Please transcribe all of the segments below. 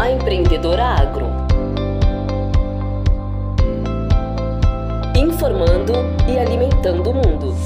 A Empreendedora Agro. Informando e alimentando o mundo.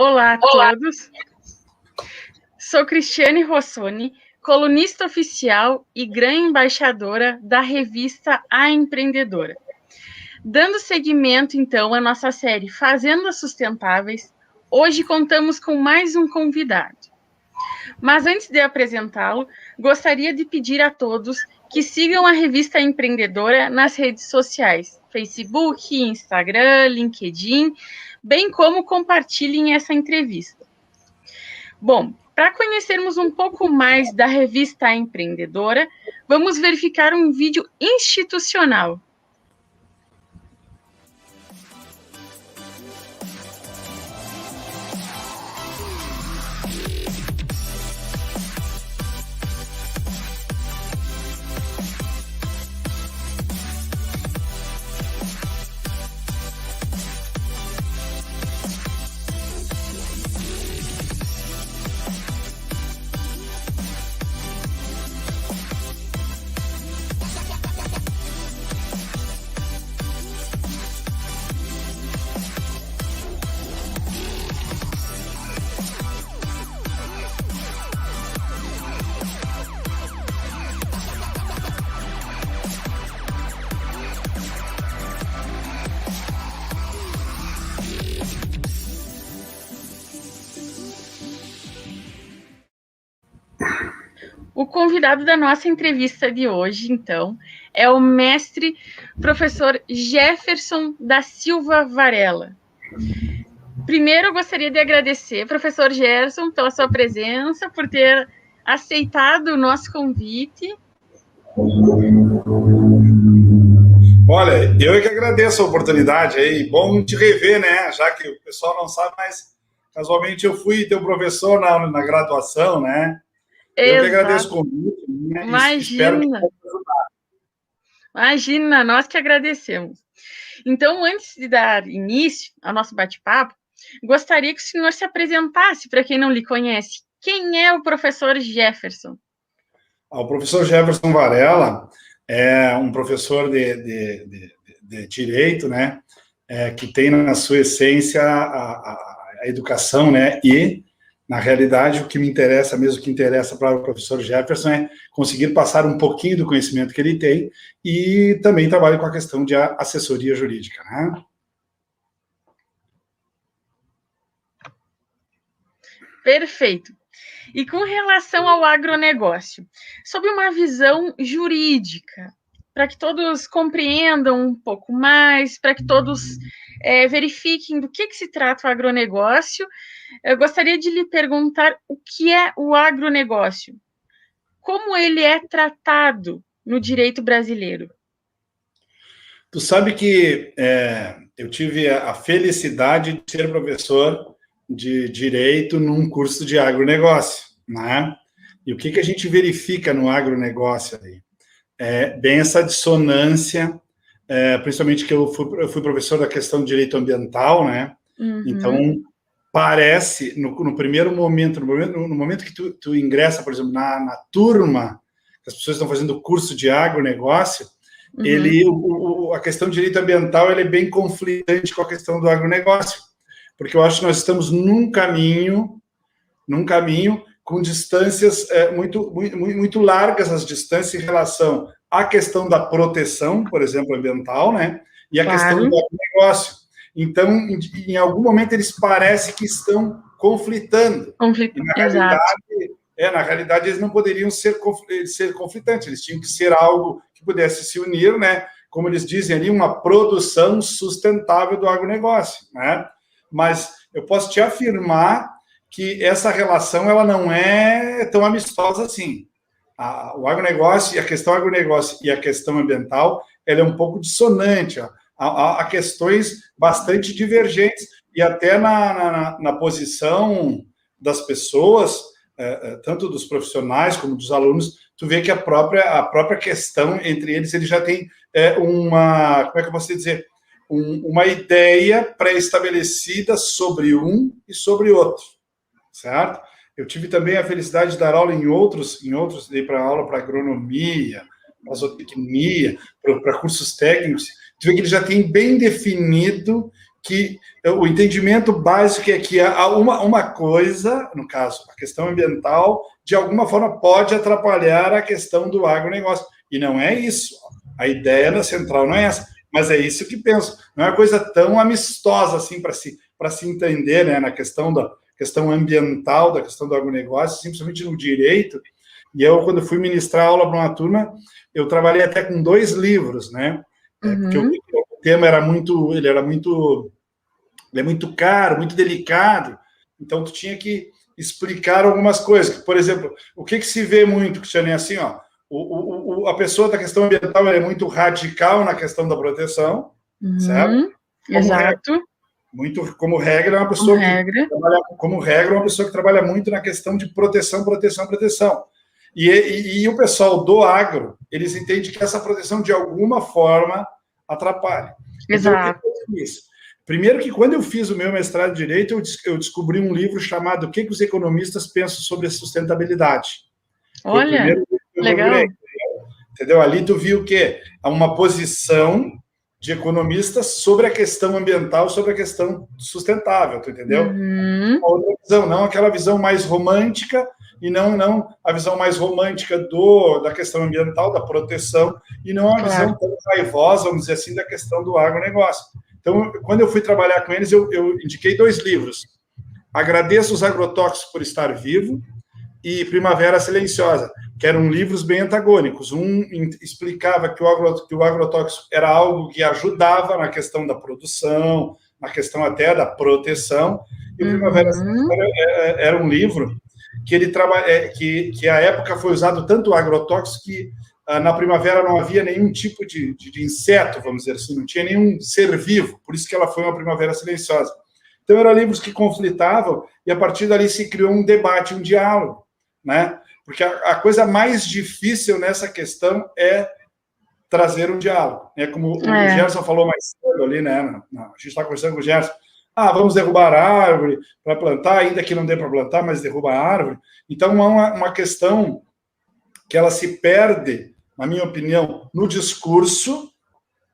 Olá a todos, sou Cristiane Rossoni, colunista oficial e grande embaixadora da revista A Empreendedora. Dando seguimento, então, à nossa série Fazendas Sustentáveis, hoje contamos com mais um convidado. Mas antes de apresentá-lo, gostaria de pedir a todos que sigam a revista Empreendedora nas redes sociais, Facebook, Instagram, LinkedIn, bem como compartilhem essa entrevista. Bom, para conhecermos um pouco mais da revista Empreendedora, vamos verificar um vídeo institucional. O convidado da nossa entrevista de hoje, então, é o mestre professor Jefferson da Silva Varela. Primeiro, eu gostaria de agradecer, professor Jefferson, pela sua presença, por ter aceitado o nosso convite. Olha, eu é que agradeço a oportunidade aí, bom te rever, né? Já que o pessoal não sabe, mas casualmente eu fui teu professor na graduação, né? Exato. Eu que agradeço o convite, né? Imagina. Imagina, nós que agradecemos. Então, antes de dar início ao nosso bate-papo, gostaria que o senhor se apresentasse para quem não lhe conhece. Quem é o professor Jefferson? O professor Jefferson Varela é um professor de Direito, né? Que tem na sua essência a educação, né? E, na realidade, o que me interessa, mesmo que interessa para o professor Jefferson, é conseguir passar um pouquinho do conhecimento que ele tem e também trabalho com a questão de assessoria jurídica, né? Perfeito. E com relação ao agronegócio, sob uma visão jurídica, para que todos compreendam um pouco mais, para que todos verifiquem do que se trata o agronegócio, eu gostaria de lhe perguntar o que é o agronegócio, como ele é tratado no direito brasileiro. Tu sabe que eu tive a felicidade de ser professor de Direito num curso de agronegócio, né? E o que a gente verifica no agronegócio aí? Bem essa dissonância, principalmente que eu fui professor da questão de Direito Ambiental, né? Uhum. Então, parece, no primeiro momento, no momento que tu ingressa, por exemplo, na turma, que as pessoas estão fazendo o curso de agronegócio, uhum. A questão de direito ambiental é bem conflitante com a questão do agronegócio, porque eu acho que nós estamos num caminho com distâncias muito largas, as distâncias em relação à questão da proteção, por exemplo, ambiental, né? E a questão do agronegócio. Então, em algum momento, eles parecem que estão conflitando. E, na realidade, eles não poderiam ser conflitantes, eles tinham que ser algo que pudesse se unir, né? Como eles dizem ali, uma produção sustentável do agronegócio, né? Mas eu posso te afirmar que essa relação ela não é tão amistosa assim. O agronegócio e a questão agronegócio e a questão ambiental, ela é um pouco dissonante. Há questões bastante divergentes e até na posição das pessoas, tanto dos profissionais como dos alunos, tu vê que a própria questão entre eles já tem como é que eu posso dizer, uma ideia pré-estabelecida sobre um e sobre outro, certo? Eu tive também a felicidade de dar aula em outros dei para aula para agronomia, para zootecnia, para cursos técnicos. Tu vê que ele já tem bem definido que o entendimento básico é que uma coisa, no caso, a questão ambiental, de alguma forma pode atrapalhar a questão do agronegócio. E não é isso. A ideia da central não é essa, mas é isso que penso. Não é uma coisa tão amistosa assim para se entender, né, na questão ambiental, da questão do agronegócio, simplesmente no direito. E eu, quando fui ministrar aula para uma turma, eu trabalhei até com 2 livros, né? Porque o tema é muito caro, muito delicado, então tu tinha que explicar algumas coisas. Por exemplo, o que se vê muito, Cristiane, é assim, ó, a pessoa da questão ambiental ela é muito radical na questão da proteção, certo? Exato. Como regra, é uma pessoa uma pessoa que trabalha muito na questão de proteção. E o pessoal do agro, eles entendem que essa proteção, de alguma forma, atrapalha. Exato. Então, o que eu fiz? Primeiro que, quando eu fiz o meu mestrado de Direito, eu descobri um livro chamado O que os economistas pensam sobre a sustentabilidade. Olha, legal. Entendeu? Ali tu viu o quê? Uma posição de economistas sobre a questão ambiental, sobre a questão sustentável, tu entendeu? Uma outra visão, não aquela visão mais romântica, e não a visão mais romântica da questão ambiental, da proteção, e não a visão tão raivosa, vamos dizer assim, da questão do agronegócio. Então, quando eu fui trabalhar com eles, eu indiquei 2 livros. Agradeço os Agrotóxicos por Estar Vivo e Primavera Silenciosa, que eram livros bem antagônicos. Um explicava que o agrotóxico era algo que ajudava na questão da produção, na questão até da proteção, e o Primavera Silenciosa era um livro que ele que à época foi usado tanto o agrotóxico que na primavera não havia nenhum tipo de inseto, vamos dizer assim, não tinha nenhum ser vivo, por isso que ela foi uma primavera silenciosa. Então, eram livros que conflitavam, e a partir dali se criou um debate, um diálogo, né? Porque a coisa mais difícil nessa questão é trazer um diálogo, né? Como o Gerson falou mais cedo ali, né? A gente está conversando com o Gerson, vamos derrubar a árvore para plantar, ainda que não dê para plantar, mas derruba a árvore. Então, é uma questão que ela se perde, na minha opinião, no discurso,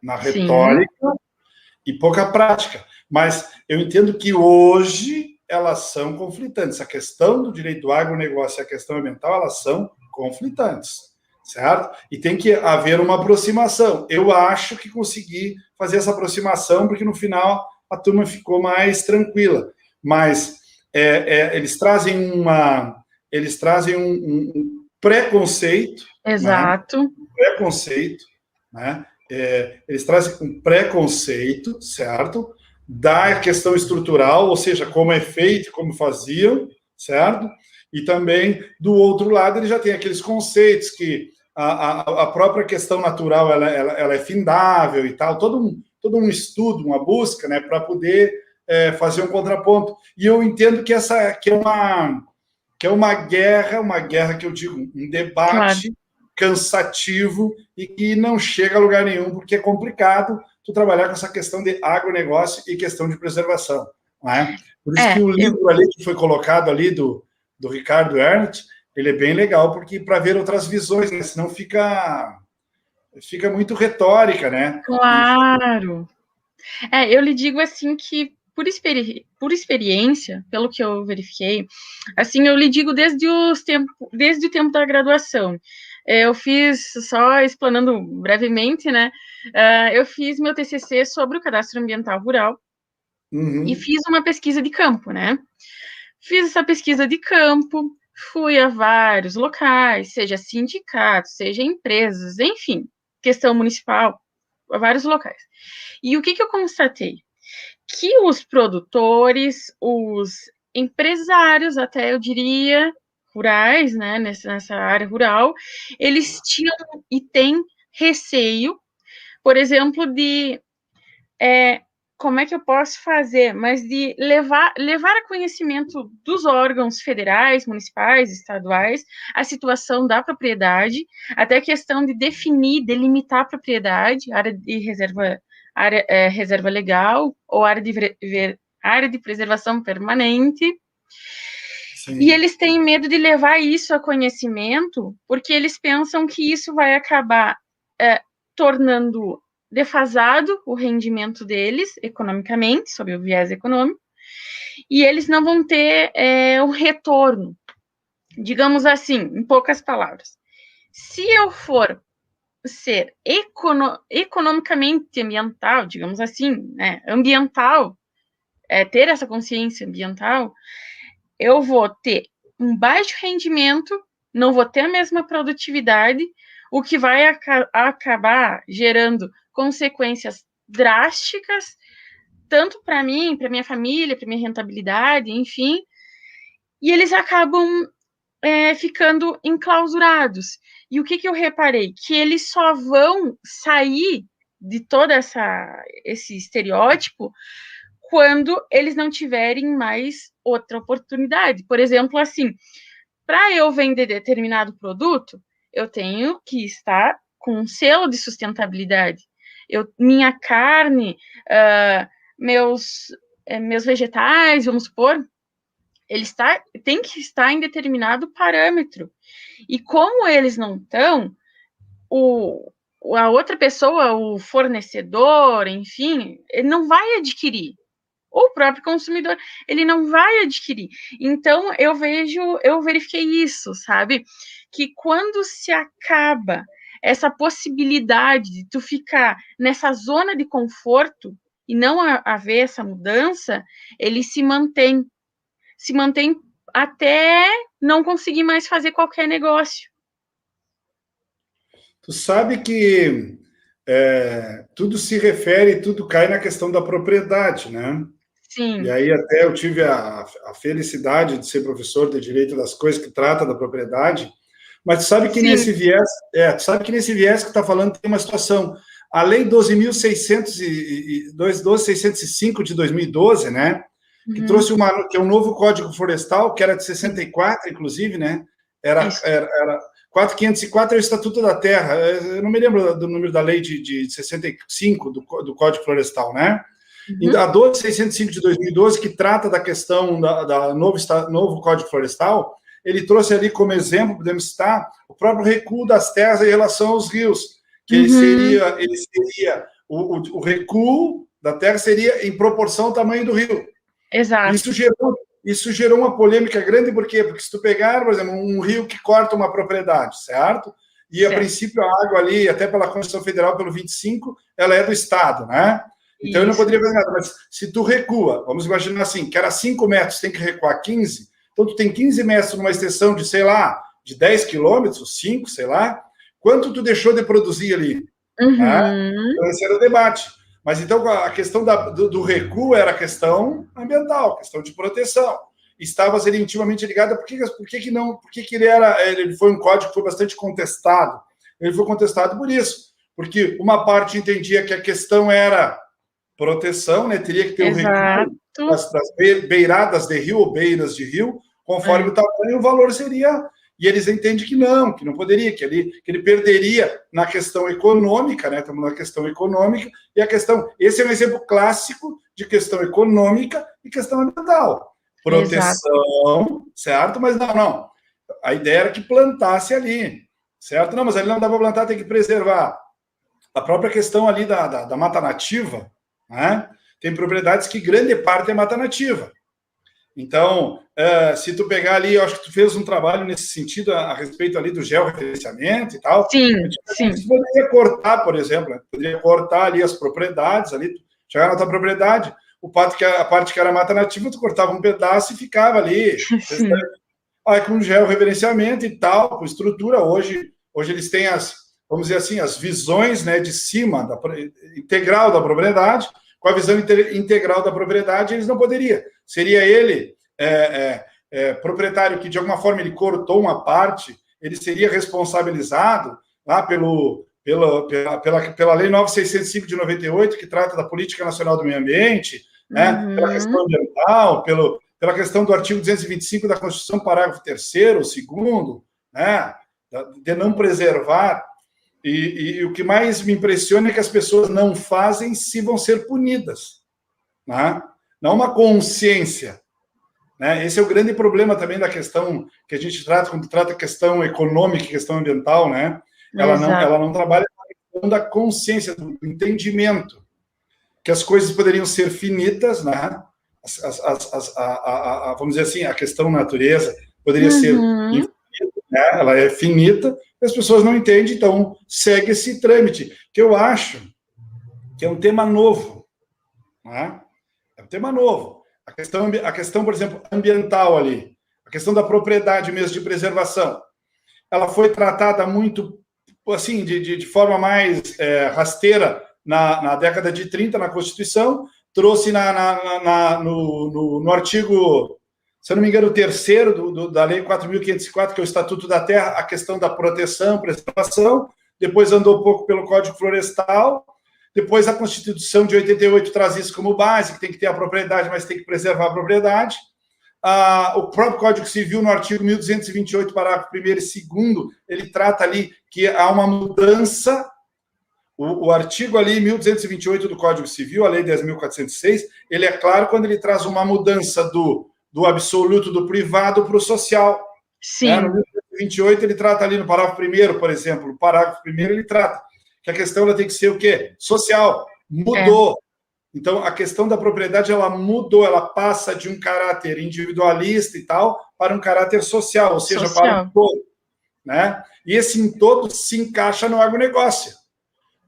na retórica, e pouca prática. Mas eu entendo que hoje elas são conflitantes. A questão do direito do agronegócio e a questão ambiental, elas são conflitantes, certo? E tem que haver uma aproximação. Eu acho que consegui fazer essa aproximação, porque no final a turma ficou mais tranquila. Mas eles trazem um preconceito. Exato. Né? Preconceito, né? Eles trazem um preconceito, certo? Da questão estrutural, ou seja, como é feito, como faziam, certo? E também, do outro lado, ele já tem aqueles conceitos que a própria questão natural ela é findável e tal, todo um estudo, uma busca, né, para poder fazer um contraponto. E eu entendo que é uma guerra que eu digo, um debate cansativo e que não chega a lugar nenhum, porque é complicado tu trabalhar com essa questão de agronegócio e questão de preservação. Não é? Por isso que o livro ali que foi colocado ali do Ricardo Ernst, ele é bem legal, porque para ver outras visões, né? Senão fica muito retórica, né? Claro. Eu lhe digo assim que, por experiência, pelo que eu verifiquei, assim, eu lhe digo desde o tempo da graduação. Eu fiz, só explanando brevemente, né? Eu fiz meu TCC sobre o cadastro ambiental rural, e fiz uma pesquisa de campo, né? Fiz essa pesquisa de campo, fui a vários locais, seja sindicatos, seja empresas, enfim, questão municipal, a vários locais. E o que eu constatei? Que os produtores, os empresários, até eu diria, rurais, né, nessa área rural, eles tinham e têm receio, por exemplo, de como é que eu posso fazer, mas de levar a conhecimento dos órgãos federais, municipais, estaduais, a situação da propriedade, até a questão de definir, delimitar a propriedade, área de reserva, reserva legal ou área de preservação permanente. Sim. E eles têm medo de levar isso a conhecimento, porque eles pensam que isso vai acabar tornando defasado o rendimento deles, economicamente, sob o viés econômico, e eles não vão ter um retorno. Digamos assim, em poucas palavras. Se eu for ser economicamente ambiental, digamos assim, né, ambiental, ter essa consciência ambiental, eu vou ter um baixo rendimento, não vou ter a mesma produtividade, o que vai acabar gerando consequências drásticas, tanto para mim, para minha família, para minha rentabilidade, enfim, e eles acabam ficando enclausurados. E o que eu reparei? Que eles só vão sair de todo esse estereótipo quando eles não tiverem mais outra oportunidade. Por exemplo, assim, para eu vender determinado produto, eu tenho que estar com um selo de sustentabilidade. Minha carne, meus vegetais, vamos supor, tem que estar em determinado parâmetro. E como eles não estão, a outra pessoa, o fornecedor, enfim, ele não vai adquirir. Ou o próprio consumidor, ele não vai adquirir. Então, eu verifiquei isso, sabe? Que quando se acaba essa possibilidade de tu ficar nessa zona de conforto e não haver essa mudança, ele se mantém até não conseguir mais fazer qualquer negócio. Tu sabe que tudo se refere, tudo cai na questão da propriedade, né? Sim. E aí até eu tive a felicidade de ser professor de Direito das Coisas, que trata da propriedade, mas tu sabe que nesse viés, que está falando tem uma situação. A Lei 12.605 de 2012, né? Que trouxe que é um novo Código Florestal, que era de 64, inclusive, né? Era 4.504 é o Estatuto da Terra. Eu não me lembro do número da lei de 65 do Código Florestal, né? A 12.605 de 2012, que trata da questão da novo Código Florestal, ele trouxe ali como exemplo, podemos citar, o próprio recuo das terras em relação aos rios, que ele seria o recuo da terra seria em proporção ao tamanho do rio. Exato. Isso gerou uma polêmica grande, por quê? Porque se tu pegar, por exemplo, um rio que corta uma propriedade, certo? E, a princípio, a água ali, até pela Constituição Federal, pelo 25, ela é do Estado, né? Então, eu não poderia fazer nada. Mas se tu recua, vamos imaginar assim, que era 5 metros, tem que recuar 15, então tu tem 15 metros numa extensão de, sei lá, de 10 quilômetros, 5, sei lá, quanto tu deixou de produzir ali? Né? Então, esse era o debate. Mas, então, a questão do recuo era a questão ambiental, questão de proteção. Estava ser intimamente ligada, por que ele foi um código que foi bastante contestado? Ele foi contestado por isso, porque uma parte entendia que a questão era proteção, né? Teria que ter um recuo das beiradas de rio ou beiras de rio, conforme o tamanho, o valor seria... E eles entendem que não poderia, que ele perderia na questão econômica, né? Estamos na questão econômica, e a questão... Esse é um exemplo clássico de questão econômica e questão ambiental. Proteção, certo? Mas não. A ideia era que plantasse ali, certo? Não, mas ali não dá para plantar, tem que preservar. A própria questão ali da mata nativa, né? Tem propriedades que grande parte é mata nativa. Então, se tu pegar ali, eu acho que tu fez um trabalho nesse sentido a respeito ali do georreferenciamento e tal. Sim. Tu poderia cortar, por exemplo, poderia cortar ali as propriedades, ali, chegar na tua propriedade, a parte que era mata nativa, tu cortava um pedaço e ficava ali. Aí, como já é o reverenciamento e tal, com estrutura, hoje eles têm vamos dizer assim, as visões, né, de cima, integral da propriedade. Com a visão integral da propriedade, eles não poderiam. Seria ele proprietário que, de alguma forma, ele cortou uma parte, ele seria responsabilizado lá pela Lei 9.605 de 98, que trata da Política Nacional do Meio Ambiente, né, pela questão ambiental, pela questão do artigo 225 da Constituição, parágrafo 3º, 2º, né, de não preservar. E o que mais me impressiona é que as pessoas não fazem se vão ser punidas, né? Não uma consciência, né? Esse é o grande problema também da questão que a gente trata, quando trata a questão econômica, questão ambiental, né? Ela não trabalha com a questão da consciência, do entendimento, que as coisas poderiam ser finitas, né? Vamos dizer assim, a questão natureza poderia ser infinita, né? Ela é finita, as pessoas não entendem, então segue esse trâmite, que eu acho que é um tema novo, né? É um tema novo. A questão, por exemplo, ambiental ali, a questão da propriedade mesmo, de preservação, ela foi tratada muito, assim, de forma mais rasteira na década de 30, na Constituição, trouxe no artigo, se eu não me engano, o 3º da Lei 4.504, que é o Estatuto da Terra, a questão da proteção, preservação, depois andou um pouco pelo Código Florestal, depois a Constituição de 88 traz isso como base, que tem que ter a propriedade, mas tem que preservar a propriedade. O próprio Código Civil, no artigo 1228, parágrafo 1º e 2º, ele trata ali que há uma mudança. O artigo ali, 1228 do Código Civil, a Lei 10.406, ele é claro quando ele traz uma mudança do absoluto do privado para o social. Sim. No 1228, ele trata ali no parágrafo 1º, por exemplo, no parágrafo 1º ele trata que a questão ela tem que ser o quê? Social. Mudou. Então, a questão da propriedade, ela mudou, ela passa de um caráter individualista e tal para um caráter social, ou seja, para o todo, né? E esse em todo se encaixa no agronegócio.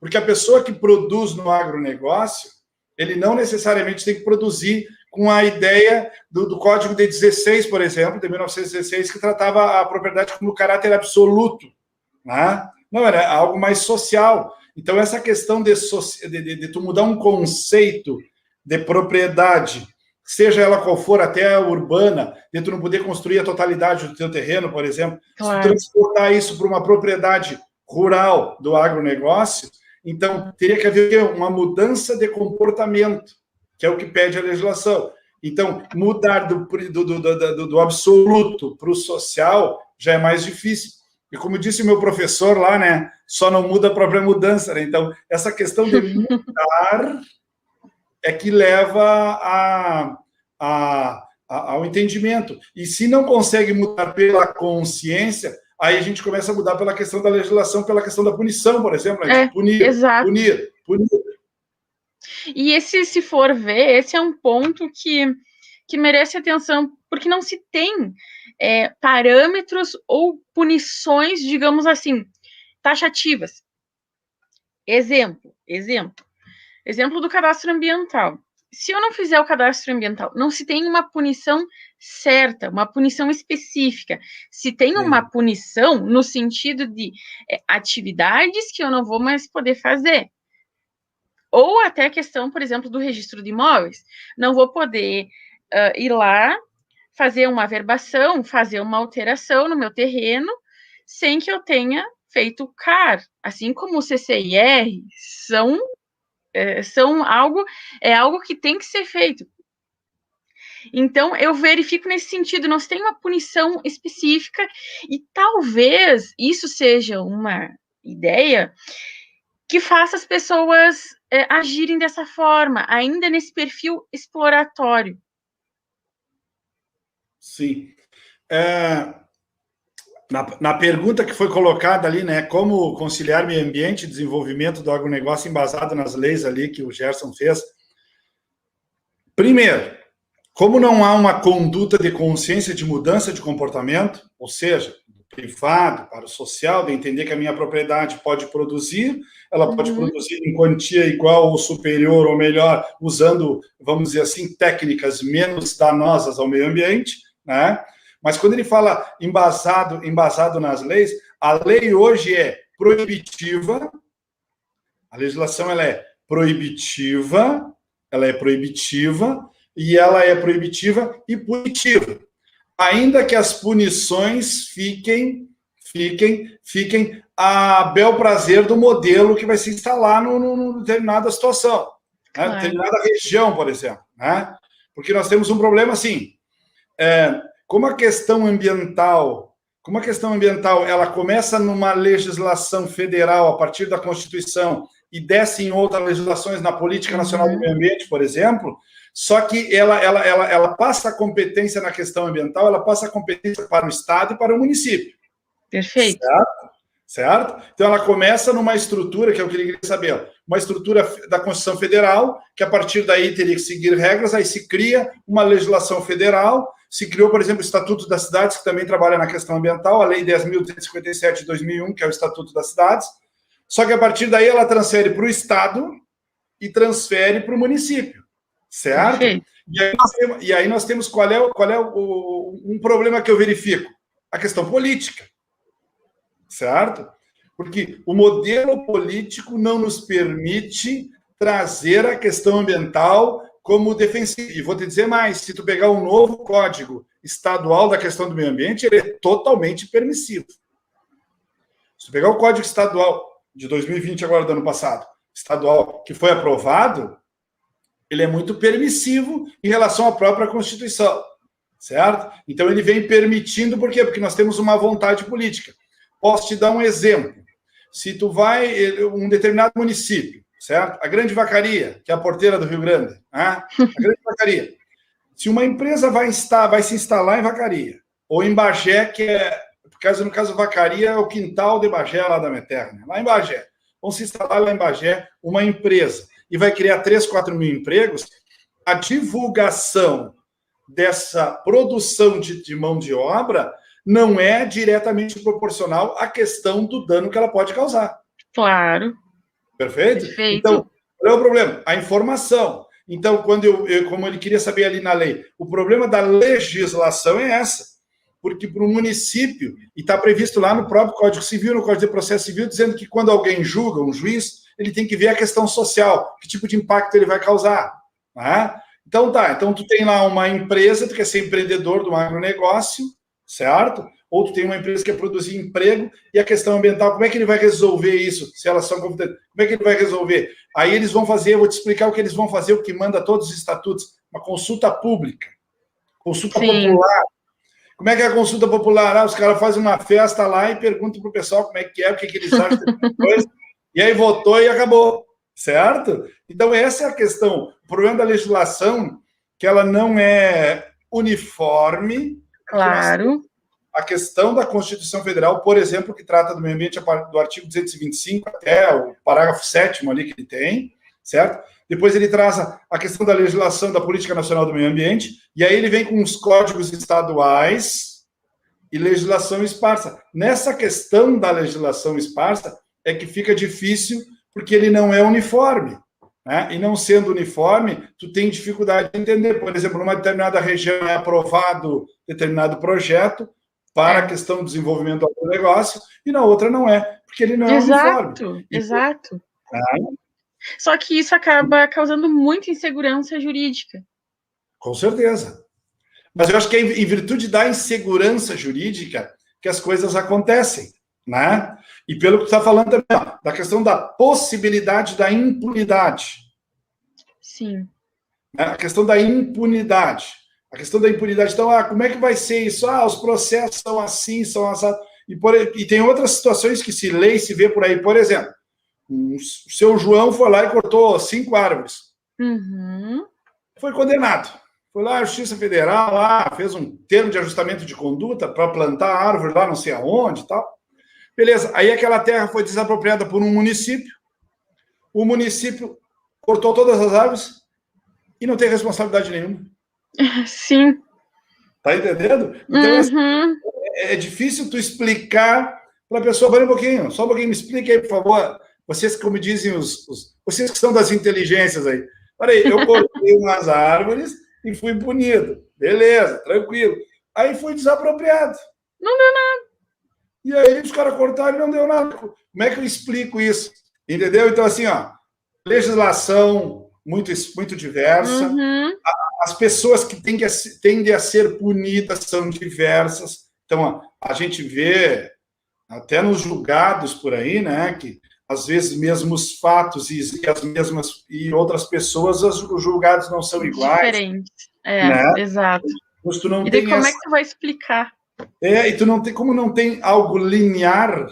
Porque a pessoa que produz no agronegócio, ele não necessariamente tem que produzir com a ideia do Código de 16, por exemplo, de 1916, que tratava a propriedade como caráter absoluto, né? Não, era algo mais social. Então, essa questão de tu mudar um conceito de propriedade, seja ela qual for, até urbana, de tu não poder construir a totalidade do teu terreno, por exemplo, se tu transportar isso para uma propriedade rural do agronegócio, então teria que haver uma mudança de comportamento, que é o que pede a legislação. Então, mudar do absoluto para o social já é mais difícil. E como disse o meu professor lá, né, só não muda a própria mudança, né? Então, essa questão de mudar é que leva ao entendimento. E se não consegue mudar pela consciência, aí a gente começa a mudar pela questão da legislação, pela questão da punição, por exemplo, né? Punir. E esse, se for ver, esse é um ponto que merece atenção, porque não se tem parâmetros ou punições, digamos assim, taxativas. Exemplo do cadastro ambiental. Se eu não fizer o cadastro ambiental, não se tem uma punição certa, uma punição específica. Se tem uma punição no sentido de atividades que eu não vou mais poder fazer. Ou até a questão, por exemplo, do registro de imóveis. Não vou poder ir lá, fazer uma averbação, fazer uma alteração no meu terreno, sem que eu tenha feito o CAR. Assim como o CCIR são algo que tem que ser feito. Então, eu verifico nesse sentido, não se tem uma punição específica, e talvez isso seja uma ideia que faça as pessoas agirem dessa forma, ainda nesse perfil exploratório. Sim. Na pergunta que foi colocada ali, né, como conciliar meio ambiente e desenvolvimento do agronegócio embasado nas leis ali que o Gerson fez. Primeiro, como não há uma conduta de consciência de mudança de comportamento, ou seja, do privado para o social, de entender que a minha propriedade pode produzir, ela pode produzir em quantia igual ou superior ou melhor, usando, vamos dizer assim, técnicas menos danosas ao meio ambiente, né? Mas quando ele fala embasado nas leis, a lei hoje é proibitiva, a legislação ela é proibitiva e ela é proibitiva e punitiva. Ainda que as punições fiquem a bel prazer do modelo que vai se instalar numa determinada situação, né? Determinada região, por exemplo, né? Porque nós temos um problema assim, como a questão ambiental ela começa numa legislação federal a partir da Constituição e desce em outras legislações na Política Nacional do Meio Ambiente, por exemplo, só que ela passa a competência na questão ambiental, ela passa a competência para o Estado e para o município. Perfeito. Certo? Então, ela começa numa estrutura, que é o que eu queria saber, uma estrutura da Constituição Federal, que a partir daí teria que seguir regras, aí se cria uma legislação federal, se criou, por exemplo, o Estatuto das Cidades, que também trabalha na questão ambiental, a Lei 10.257 de 2001, que é o Estatuto das Cidades, só que a partir daí ela transfere para o Estado e transfere para o município, certo? E aí nós temos qual é um problema que eu verifico? A questão política, certo? Porque o modelo político não nos permite trazer a questão ambiental como defensiva. E vou te dizer mais, se tu pegar um novo código estadual da questão do meio ambiente, ele é totalmente permissivo. Se tu pegar o código estadual de 2020, agora do ano passado, estadual, que foi aprovado, ele é muito permissivo em relação à própria Constituição, certo? Então, ele vem permitindo, por quê? Porque nós temos uma vontade política. Posso te dar um exemplo. Se tu vai um determinado município, certo? A Grande Vacaria, que é a porteira do Rio Grande, né? A Grande Vacaria. Se uma empresa vai se instalar em Vacaria, ou em Bagé, que é, no caso Vacaria, é o quintal de Bagé, lá da Meterna, lá em Bagé. Vão se instalar lá em Bagé uma empresa e vai criar 3, 4 mil empregos, a divulgação dessa produção de mão de obra não é diretamente proporcional à questão do dano que ela pode causar. Claro. Perfeito? Perfeito. Então, qual é o problema? A informação. Então, quando como ele queria saber ali na lei, o problema da legislação é essa. Porque para o município, e está previsto lá no próprio Código Civil, no Código de Processo Civil, dizendo que quando alguém julga, um juiz, ele tem que ver a questão social, que tipo de impacto ele vai causar. Né? Então, então tu tem lá uma empresa, tu quer ser empreendedor do agronegócio, certo? Ou tu tem uma empresa que quer produzir emprego, e a questão ambiental, como é que ele vai resolver isso? Se elas são competentes, como é que ele vai resolver? Aí eles vão fazer, eu vou te explicar o que eles vão fazer, o que manda todos os estatutos, uma consulta pública, consulta popular. Como é que é a consulta popular? Os caras fazem uma festa lá e perguntam para o pessoal como é, o que eles acham da coisa, e aí votou e acabou, certo? Então, essa é a questão. O problema da legislação, que ela não é uniforme. Claro. A questão da Constituição Federal, por exemplo, que trata do meio ambiente do artigo 225 até o parágrafo 7º ali que ele tem, certo? Depois ele traz a questão da legislação da Política Nacional do Meio Ambiente, e aí ele vem com os códigos estaduais e legislação esparsa. Nessa questão da legislação esparsa é que fica difícil, porque ele não é uniforme, né? E não sendo uniforme, tu tem dificuldade de entender. Por exemplo, numa determinada região é aprovado determinado projeto para a questão do desenvolvimento do agronegócio, e na outra não é, porque ele não é uniforme. Exato. Só que isso acaba causando muita insegurança jurídica. Com certeza. Mas eu acho que é em virtude da insegurança jurídica que as coisas acontecem, né? E pelo que tu está falando também, da questão da possibilidade da impunidade. Sim. A questão da impunidade. A questão da impunidade. Então, como é que vai ser isso? Os processos são assim, são assados. E tem outras situações que se lê e se vê por aí. Por exemplo, o seu João foi lá e cortou 5 árvores. Foi condenado. Foi lá a Justiça Federal, lá, fez um termo de ajustamento de conduta para plantar árvore lá não sei aonde e tal. Beleza. Aí aquela terra foi desapropriada por um município. O município cortou todas as árvores e não tem responsabilidade nenhuma. Sim. Tá entendendo? Então, é difícil tu explicar para a pessoa, só um pouquinho, me explique aí, por favor. Vocês, como dizem vocês que são das inteligências aí. Peraí, eu cortei umas árvores e fui punido. Beleza, tranquilo. Aí foi desapropriado. Não deu nada. E aí os caras cortaram e não deu nada. Como é que eu explico isso? Entendeu? Então, assim, ó, legislação muito diversa. Uhum. As pessoas que tendem a ser punidas são diversas. Então, ó, a gente vê até nos julgados por aí, né, que às vezes mesmos fatos e outras pessoas, os julgados não são iguais. Diferentes. Né? Exato. Mas tu não E daí tem como é que tu vai explicar? E tu não tem, como não tem algo linear,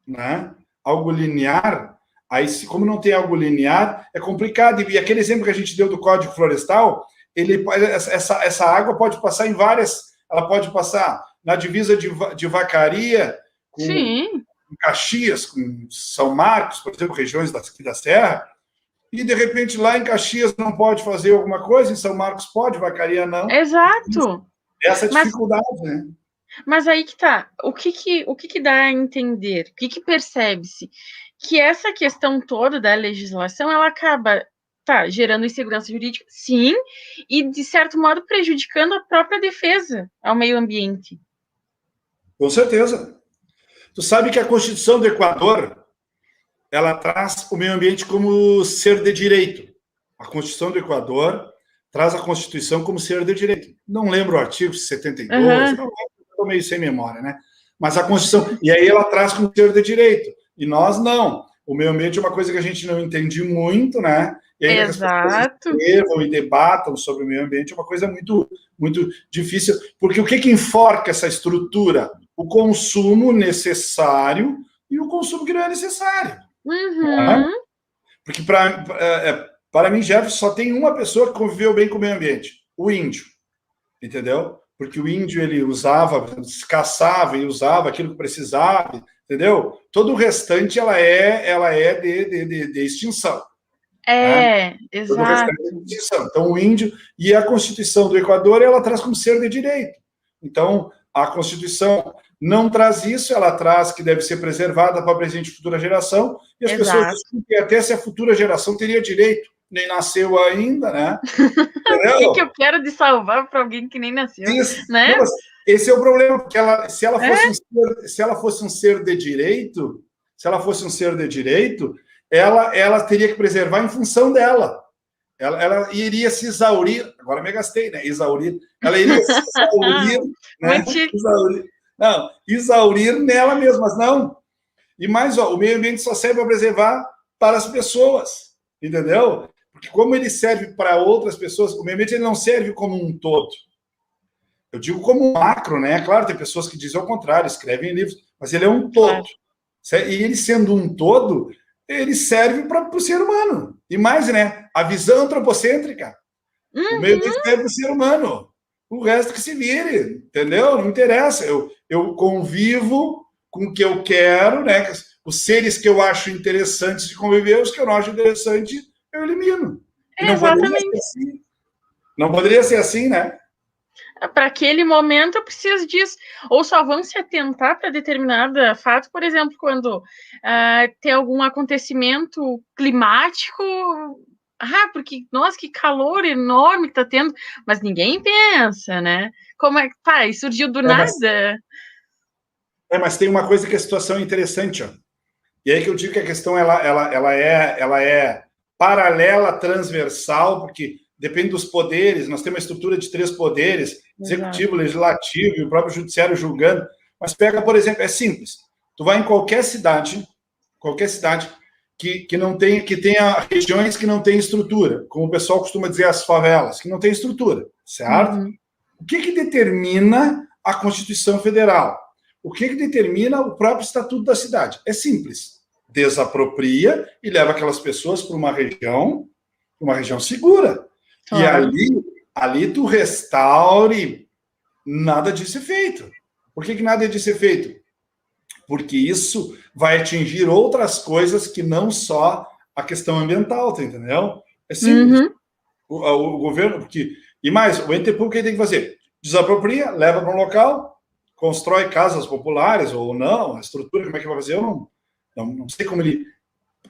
né? Algo linear, aí como não tem algo linear, é complicado. E aquele exemplo que a gente deu do Código Florestal, essa água pode passar em várias, ela pode passar na divisa de Vacaria, com Caxias, com São Marcos, por exemplo, regiões aqui da Serra, e de repente lá em Caxias não pode fazer alguma coisa, em São Marcos pode, Vacaria não. Exato. Essa dificuldade, né? Mas aí que tá, o que dá a entender, o que percebe-se? Que essa questão toda da legislação, ela acaba gerando insegurança jurídica, sim, e de certo modo prejudicando a própria defesa ao meio ambiente. Com certeza. Tu sabe que a Constituição do Equador, ela traz o meio ambiente como ser de direito. A Constituição do Equador traz a Constituição como ser de direito. Não lembro o artigo 72, não lembro, estou meio sem memória, né? Mas a Constituição... E aí ela traz como ser de direito. E nós não. O meio ambiente é uma coisa que a gente não entende muito, né? E aí as pessoas escrevam e debatam sobre o meio ambiente é uma coisa muito, muito difícil. Porque o que enforca essa estrutura? O consumo necessário e o consumo que não é necessário. Né? Porque para mim, Jefferson, só tem uma pessoa que conviveu bem com o meio ambiente, o índio, entendeu? Porque o índio, ele usava, caçava e usava aquilo que precisava, entendeu? Todo o restante, ela é de extinção. Né? Exato. Todo o restante é de extinção. Então, o índio, e a Constituição do Equador, ela traz como ser de direito. Então, a Constituição não traz isso, ela traz que deve ser preservada para a presente e futura geração, e as pessoas discutem até se a futura geração teria direito, nem nasceu ainda, né? O que eu quero de salvar para alguém que nem nasceu, isso, né? Não, esse é o problema, porque se ela fosse um ser de direito, ela teria que preservar em função dela. Ela iria se exaurir, agora me gastei, né? Exaurir. Ela iria se exaurir, né? Exaurir nela mesma, mas não. E mais, o meio ambiente só serve para preservar para as pessoas, entendeu? Porque como ele serve para outras pessoas, o meio ambiente ele não serve como um todo. Eu digo como um macro, né? Claro, tem pessoas que dizem ao contrário, escrevem livros, mas ele é um todo. E ele sendo um todo, ele serve para o ser humano. E mais, né? A visão antropocêntrica. O meio ambiente serve para o ser humano. O resto que se vire, entendeu? Não interessa. Eu convivo com o que eu quero, né? Os seres que eu acho interessantes de conviver, os que eu não acho interessantes, eu elimino. Exatamente. Não poderia ser assim, né? Para aquele momento eu preciso disso. Ou só vão se atentar para determinado fato, por exemplo, quando tem algum acontecimento climático. Porque, nossa, que calor enorme que está tendo, mas ninguém pensa, né? Como é que surgiu do nada. Mas tem uma coisa que a situação é interessante, ó. E aí que eu digo que a questão ela é paralela, transversal, porque depende dos poderes. Nós temos uma estrutura de 3 poderes: executivo, legislativo e o próprio judiciário julgando. Mas pega, por exemplo, é simples. Tu vai em qualquer cidade que tenha regiões que não tem estrutura, como o pessoal costuma dizer, as favelas, que não tem estrutura, certo? O que determina a Constituição Federal? O que determina o próprio Estatuto da Cidade? É simples. Desapropria e leva aquelas pessoas para uma região segura. E ali tu restaure. Nada disso é feito. Por que nada disso é feito? Porque isso vai atingir outras coisas que não só a questão ambiental, tá, entendeu? É simples. O governo, e mais, o ente público tem que fazer? Desapropria, leva para um local, constrói casas populares ou não, a estrutura, como é que vai fazer? Eu não sei como ele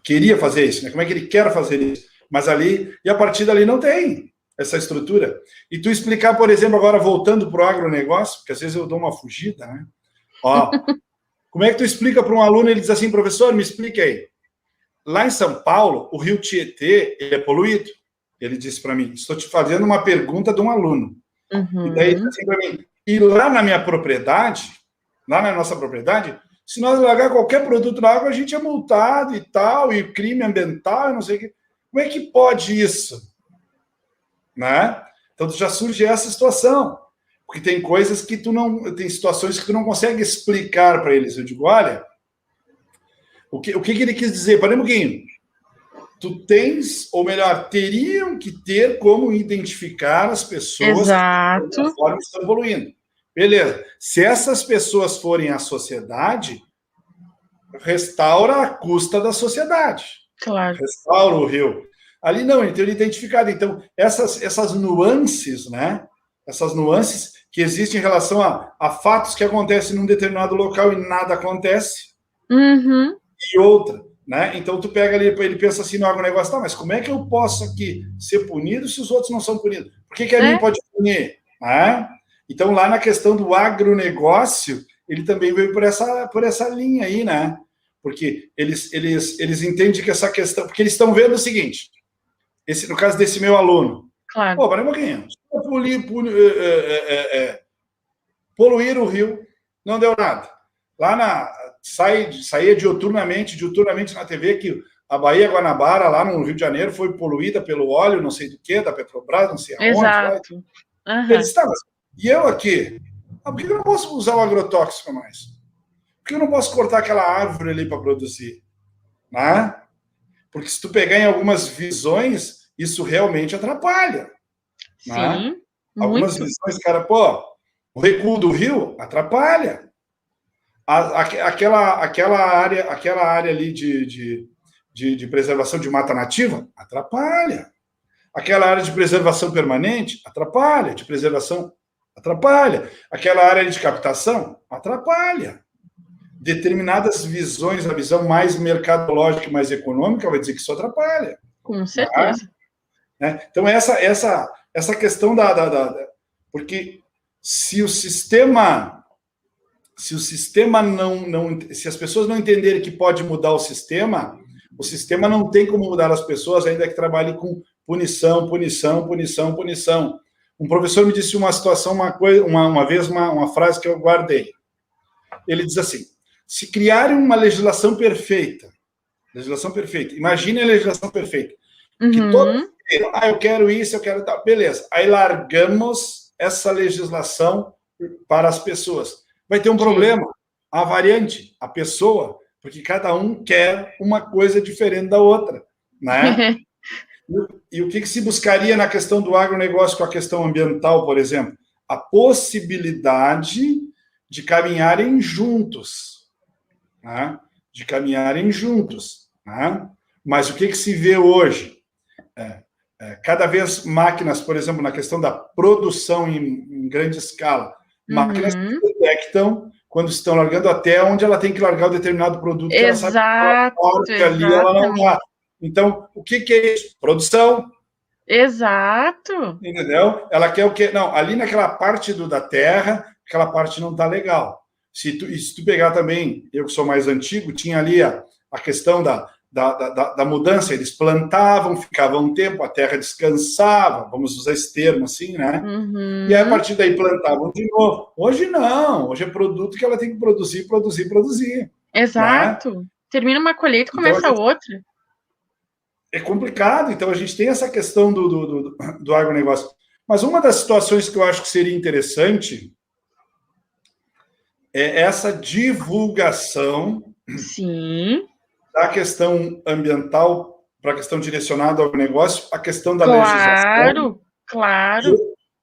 queria fazer isso, né? Como é que ele quer fazer isso. Mas ali, e a partir dali não tem essa estrutura. E tu explicar, por exemplo, agora voltando para o agronegócio, porque às vezes eu dou uma fugida, né? Ó, como é que tu explica para um aluno, ele diz assim, professor, me explique aí. Lá em São Paulo, o rio Tietê, ele é poluído. Ele disse para mim, estou te fazendo uma pergunta de um aluno. E daí ele disse assim para mim, e lá na minha propriedade, lá na nossa propriedade, se nós largar qualquer produto na água, a gente é multado e tal, e crime ambiental, e não sei o quê. Como é que pode isso? Né? Então já surge essa situação. Porque tem coisas que tem situações que tu não consegue explicar para eles. Eu digo, olha, o que ele quis dizer? Para um pouquinho. Tu tens, ou melhor, teriam que ter como identificar as pessoas Exato. que estão evoluindo. Beleza. Se essas pessoas forem à sociedade, restaura a custa da sociedade. Claro. Restaura o rio. Ali não, ele tem identificado. Então, essas nuances, né? Essas nuances que existem em relação a fatos que acontecem num determinado local e nada acontece. Uhum. E outra, né? Então, tu pega ali, ele pensa assim no agronegócio, tá, mas como é que eu posso aqui ser punido se os outros não são punidos? Por que a mim pode punir? Né? Então, lá na questão do agronegócio, ele também veio por essa linha aí, né? Porque eles entendem que essa questão... Porque eles estão vendo o seguinte, no caso desse meu aluno, claro. Pô, para um pouquinho, poluir o rio, não deu nada. Lá saía diuturnamente na TV que a Baía Guanabara, lá no Rio de Janeiro, foi poluída pelo óleo, não sei do que, da Petrobras, não sei aonde. Exato. Uhum. Ele disse, tá, mas e eu aqui? Por que eu não posso usar o agrotóxico mais? Por que eu não posso cortar aquela árvore ali para produzir? Né? Porque se tu pegar em algumas visões, isso realmente atrapalha. Sim, né? Algumas visões, cara, pô, o recuo do rio atrapalha. Aquela área ali de preservação de mata nativa atrapalha. Aquela área de preservação permanente atrapalha, de preservação atrapalha. Aquela área de captação atrapalha. Determinadas visões, a visão mais mercadológica e mais econômica vai dizer que isso atrapalha. Com certeza. Né? Então, essa questão porque se o sistema não... Se as pessoas não entenderem que pode mudar o sistema não tem como mudar as pessoas, ainda que trabalhe com punição. Um professor me disse uma situação, uma vez, uma frase que eu guardei. Ele diz assim, se criarem uma legislação perfeita, imagine a legislação perfeita, que todos eu quero isso, eu quero tal, beleza, aí largamos essa legislação para as pessoas. Vai ter um problema, a variante, a pessoa, porque cada um quer uma coisa diferente da outra, né? E o que se buscaria na questão do agronegócio com a questão ambiental, por exemplo? A possibilidade de caminharem juntos, né? Né? Mas o que se vê hoje? Cada vez máquinas, por exemplo, na questão da produção em grande escala, máquinas que detectam quando estão largando até onde ela tem que largar o determinado produto. Exato, que ali ela não dá. Então, o que é isso? Produção. Exato. Entendeu? Ela quer o quê? Não, ali naquela parte da terra, aquela parte não está legal. Se tu pegar também, eu que sou mais antigo, tinha ali a questão da mudança, eles plantavam, ficavam um tempo, a terra descansava, vamos usar esse termo assim, né? E aí, a partir daí plantavam de novo. Hoje não, hoje é produto que ela tem que produzir. Exato. Né? Termina uma colheita e começa outra. É complicado, então a gente tem essa questão do agronegócio. Mas uma das situações que eu acho que seria interessante é essa divulgação da questão ambiental para a questão direcionada ao negócio, a questão da legislação. Claro.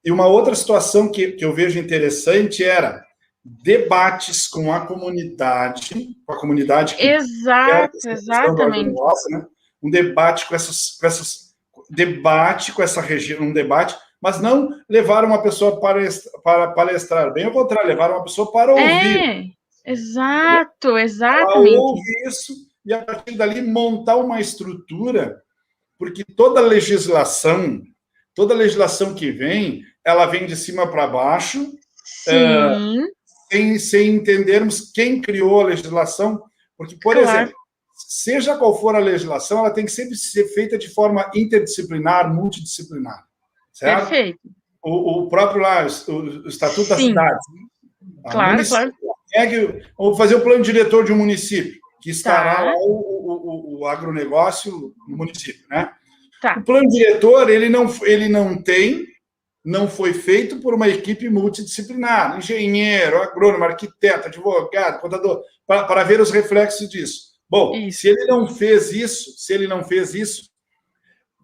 E uma outra situação que eu vejo interessante era debates com a comunidade que exatamente. Negócio, né? Um debate com essa região, um debate Mas não levar uma pessoa para palestrar, bem ao contrário, levar uma pessoa para ouvir. Exato, Ela exatamente. ouve isso e, a partir dali, montar uma estrutura, porque toda legislação que vem, ela vem de cima para baixo, Sim, sem entendermos quem criou a legislação, porque, por exemplo, seja qual for a legislação, ela tem que sempre ser feita de forma interdisciplinar, multidisciplinar, certo? Perfeito. O próprio lá, o Estatuto da Sim. Cidade. Claro. Vamos fazer o plano diretor de um município, que estará lá Tá. o agronegócio no município, né? Tá. O plano diretor, ele não foi feito por uma equipe multidisciplinar, engenheiro, agrônomo, arquiteto, advogado, contador, para ver os reflexos disso. Bom, se ele não fez isso,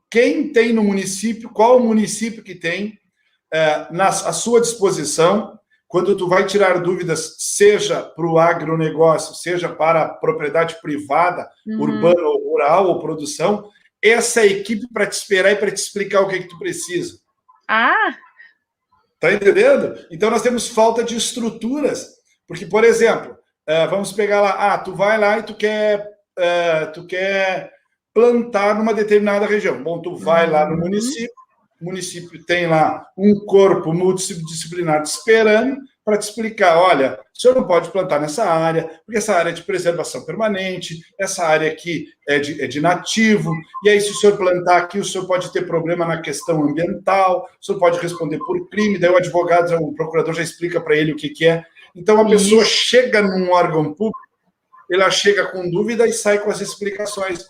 quem tem no município, qual o município que tem à sua disposição, quando tu vai tirar dúvidas, seja para o agronegócio, seja para a propriedade privada, urbana ou rural, ou produção, essa equipe para te esperar e para te explicar o que tu precisa. Tá entendendo? Então, nós temos falta de estruturas. Porque, por exemplo, vamos pegar lá, tu vai lá e tu quer plantar numa determinada região. Bom, tu vai lá no município, o município tem lá um corpo multidisciplinar te esperando para te explicar, olha, o senhor não pode plantar nessa área, porque essa área é de preservação permanente, essa área aqui é de nativo, e aí se o senhor plantar aqui, o senhor pode ter problema na questão ambiental, o senhor pode responder por crime, daí o advogado, o procurador já explica para ele o que é. Então, a pessoa chega num órgão público, ela chega com dúvida e sai com as explicações.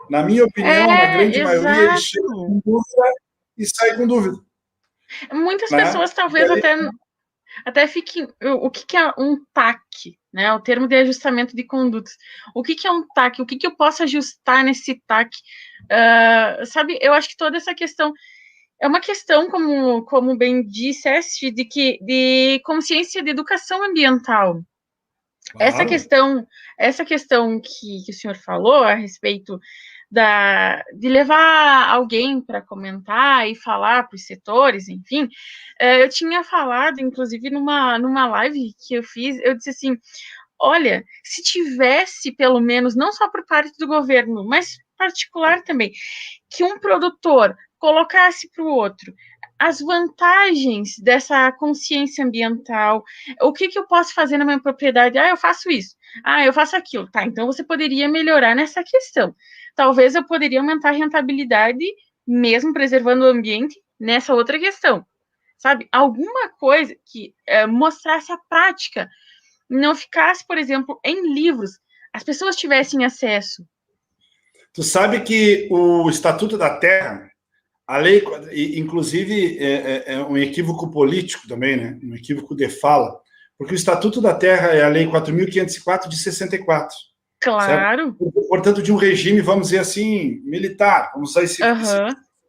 Na minha opinião, na grande maioria, ele chega com dúvida e sai com dúvida. Muitas pessoas talvez até fiquem... O que é um TAC? Né? O termo de ajustamento de condutas. O que é um TAC? O que eu posso ajustar nesse TAC? Sabe, eu acho que toda essa questão é uma questão, como bem disseste, de consciência de educação ambiental. Claro. Essa questão que o senhor falou a respeito de levar alguém para comentar e falar para os setores, enfim, eu tinha falado, inclusive, numa live que eu fiz, eu disse assim, olha, se tivesse, pelo menos, não só por parte do governo, mas particular também, que um produtor colocasse para o outro as vantagens dessa consciência ambiental, o que eu posso fazer na minha propriedade? Eu faço isso, eu faço aquilo, tá, então você poderia melhorar nessa questão. Talvez eu poderia aumentar a rentabilidade, mesmo preservando o ambiente, nessa outra questão, sabe? Alguma coisa que mostrasse a prática, não ficasse, por exemplo, em livros, as pessoas tivessem acesso. Tu sabe que o Estatuto da Terra, a lei, inclusive, é um equívoco político também, né? Um equívoco de fala, porque o Estatuto da Terra é a Lei 4.504 de 64. Claro. Certo? Portanto, de um regime, vamos dizer assim, militar, vamos usar esse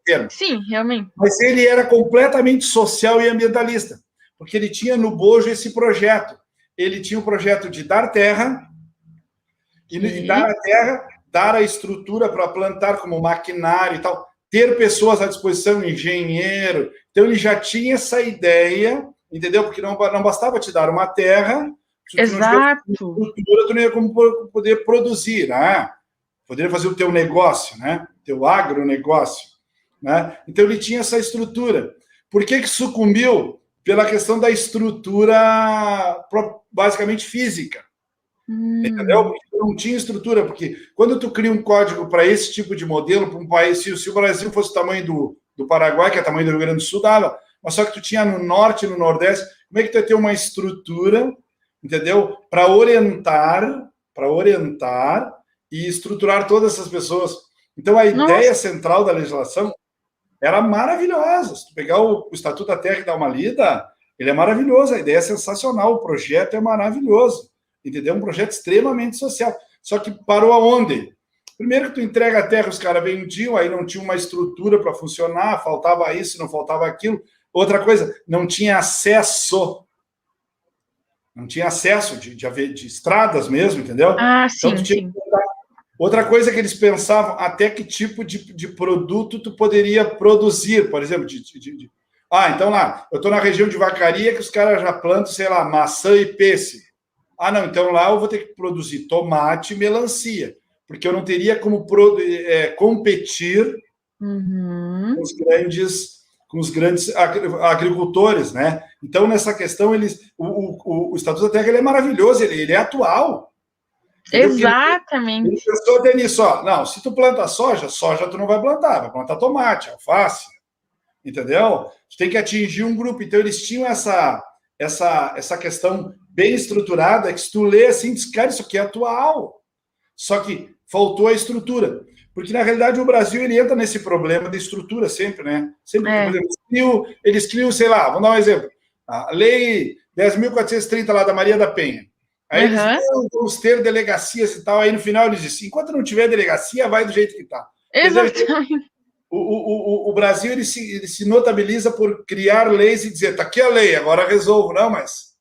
termo. Sim, realmente. Mas ele era completamente social e ambientalista, porque ele tinha no bojo esse projeto. Ele tinha o projeto de dar terra, e dar a terra, dar a estrutura para plantar como maquinário e tal, ter pessoas à disposição, engenheiro. Então, ele já tinha essa ideia, entendeu? Porque não bastava te dar uma terra, exato, tu não ia como poder produzir, né? Poderia fazer o teu negócio, né? Teu agronegócio, né? Então, ele tinha essa estrutura. Por que sucumbiu? Pela questão da estrutura basicamente física. Entendeu? Porque não tinha estrutura, porque quando tu cria um código para esse tipo de modelo, para um país, se o Brasil fosse o tamanho do Paraguai, que é o tamanho do Rio Grande do Sul, dava, mas só que tu tinha no norte e no nordeste, como é que tu ia ter uma estrutura, entendeu? Para orientar e estruturar todas essas pessoas. Então, a ideia central da legislação era maravilhosa. Se tu pegar o Estatuto da Terra e dar uma lida, ele é maravilhoso, a ideia é sensacional, o projeto é maravilhoso. Entendeu? Um projeto extremamente social. Só que parou aonde? Primeiro que tu entrega a terra, os caras vendiam, aí não tinha uma estrutura para funcionar, faltava isso, não faltava aquilo. Outra coisa, não tinha acesso. Não tinha acesso de estradas mesmo, entendeu? Sim, então, sim. Outra coisa que eles pensavam, até que tipo de produto tu poderia produzir, por exemplo, Ah, então lá, eu estou na região de Vacaria que os caras já plantam, sei lá, maçã e pêssego. Ah, não, então lá eu vou ter que produzir tomate e melancia, porque eu não teria como competir com os grandes agricultores, né? Então, nessa questão, o Estatuto da Terra ele é maravilhoso, ele é atual. Exatamente. Ele pensou até nisso, ó. Não, se tu planta soja tu não vai plantar tomate, alface, entendeu? Tu tem que atingir um grupo. Então, eles tinham essa questão bem estruturada, que se tu lê assim, diz, cara, isso aqui é atual. Só que faltou a estrutura. Porque, na realidade, o Brasil ele entra nesse problema de estrutura sempre, né? Sempre, por exemplo, eles criam, sei lá, vamos dar um exemplo. A Lei 10.430 lá da Maria da Penha. Aí eles vamos ter delegacias e tal. Aí, no final, eles dizem, enquanto não tiver delegacia, vai do jeito que está. Exatamente. O Brasil ele se notabiliza por criar leis e dizer, tá aqui a lei, agora resolvo. Não, mas...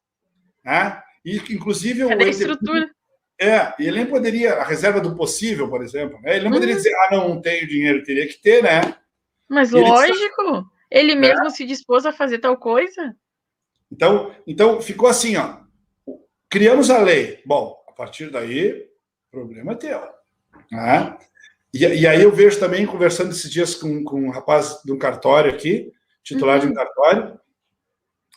Né? E, inclusive... Cadê a estrutura? E ele nem poderia, a reserva do possível, por exemplo, né? Ele não poderia dizer, não tenho dinheiro, teria que ter, né? Mas lógico, ele mesmo se dispôs a fazer tal coisa. Então ficou assim, ó, criamos a lei. Bom, a partir daí, o problema é teu. Né? E aí eu vejo também, conversando esses dias com um rapaz de um cartório aqui, titular de um cartório,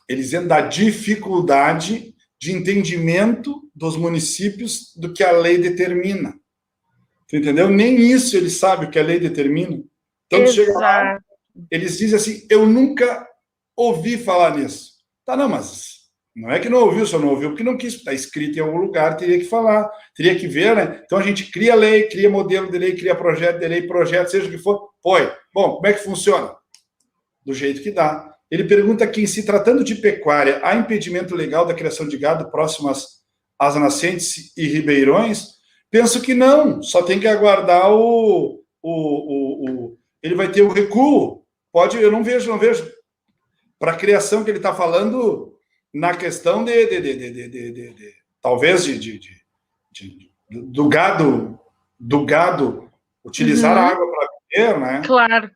eles dizendo da dificuldade de entendimento dos municípios do que a lei determina. Tu entendeu? Nem isso eles sabem o que a lei determina. Então, chega lá, eles dizem assim, eu nunca ouvi falar nisso. Tá, não, mas não é que não ouviu, só não ouviu porque não quis. Está escrito em algum lugar, teria que falar, teria que ver, né? Então, a gente cria lei, cria modelo de lei, cria projeto de lei, projeto, seja o que for, põe. Bom, como é que funciona? Do jeito que dá. Ele pergunta aqui, se tratando de pecuária, há impedimento legal da criação de gado próximo às nascentes e ribeirões? Penso que não, só tem que aguardar ele vai ter o recuo. Eu não vejo. Para a criação que ele está falando, na questão talvez do gado utilizar a água para beber, né? Claro.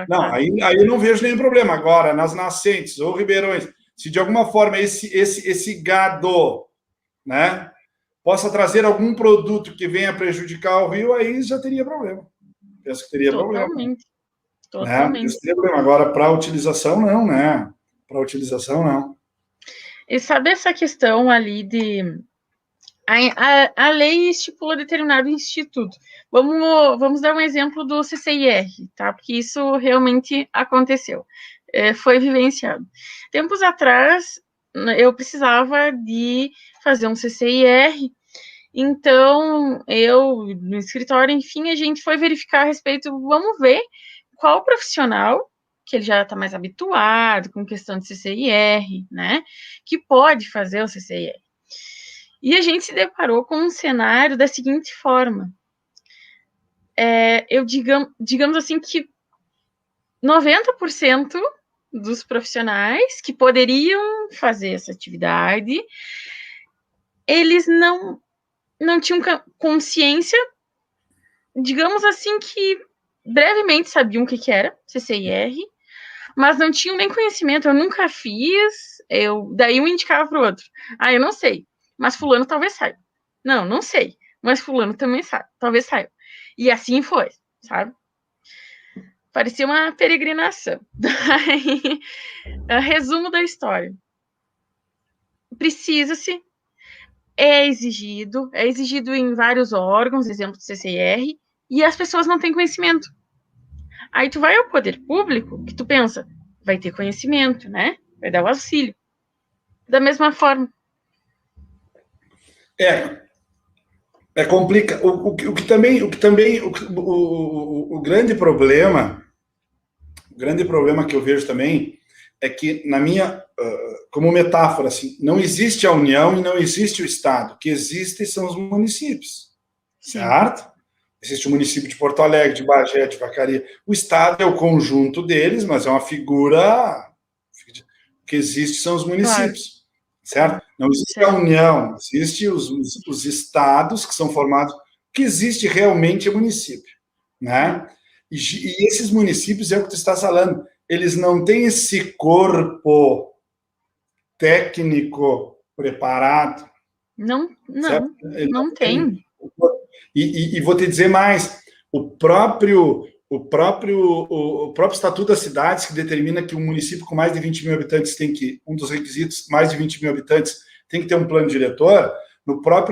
Não, aí eu não vejo nenhum problema. Agora, nas nascentes ou ribeirões, se de alguma forma esse gado, né, possa trazer algum produto que venha prejudicar o rio, aí já teria problema. Penso que teria problema. Totalmente. Né? Teria problema. Agora, para utilização, não, né? Para utilização, não. E sabe essa questão ali de... A lei estipula determinado instituto. Vamos dar um exemplo do CCIR, tá? Porque isso realmente aconteceu. Foi vivenciado. Tempos atrás, eu precisava de fazer um CCIR, então eu, no escritório, enfim, a gente foi verificar a respeito, vamos ver qual profissional, que ele já está mais habituado com questão de CCIR, né, que pode fazer o CCIR. E a gente se deparou com um cenário da seguinte forma. Digamos assim que 90% dos profissionais que poderiam fazer essa atividade, eles não tinham consciência, digamos assim, que brevemente sabiam o que era CCIR, mas não tinham nem conhecimento. Eu nunca fiz, daí um indicava para o outro. Eu não sei, mas fulano talvez saiba. Não sei, mas fulano também sabe, talvez saiba. E assim foi, sabe? Parecia uma peregrinação. Daí, resumo da história. Precisa-se, é exigido em vários órgãos, exemplo do CCIR, e as pessoas não têm conhecimento. Aí tu vai ao poder público, que tu pensa, vai ter conhecimento, né? Vai dar o auxílio. Da mesma forma. Complica. O grande problema que eu vejo também é que, na minha, como metáfora, assim, não existe a União e não existe o Estado. O que existe são os municípios, certo? Existe o município de Porto Alegre, de Bagé, de Vacaria. O Estado é o conjunto deles, mas é uma figura... O que existe são os municípios, certo? Não existe a União, existem os estados que são formados... O que existe realmente é município, né? E esses municípios é o que tu está falando. eles não têm esse corpo técnico preparado. Não Não tem. E vou te dizer mais, o próprio Estatuto das Cidades, que determina que um município com mais de 20 mil habitantes um dos requisitos, mais de 20 mil habitantes, tem que ter um plano diretor,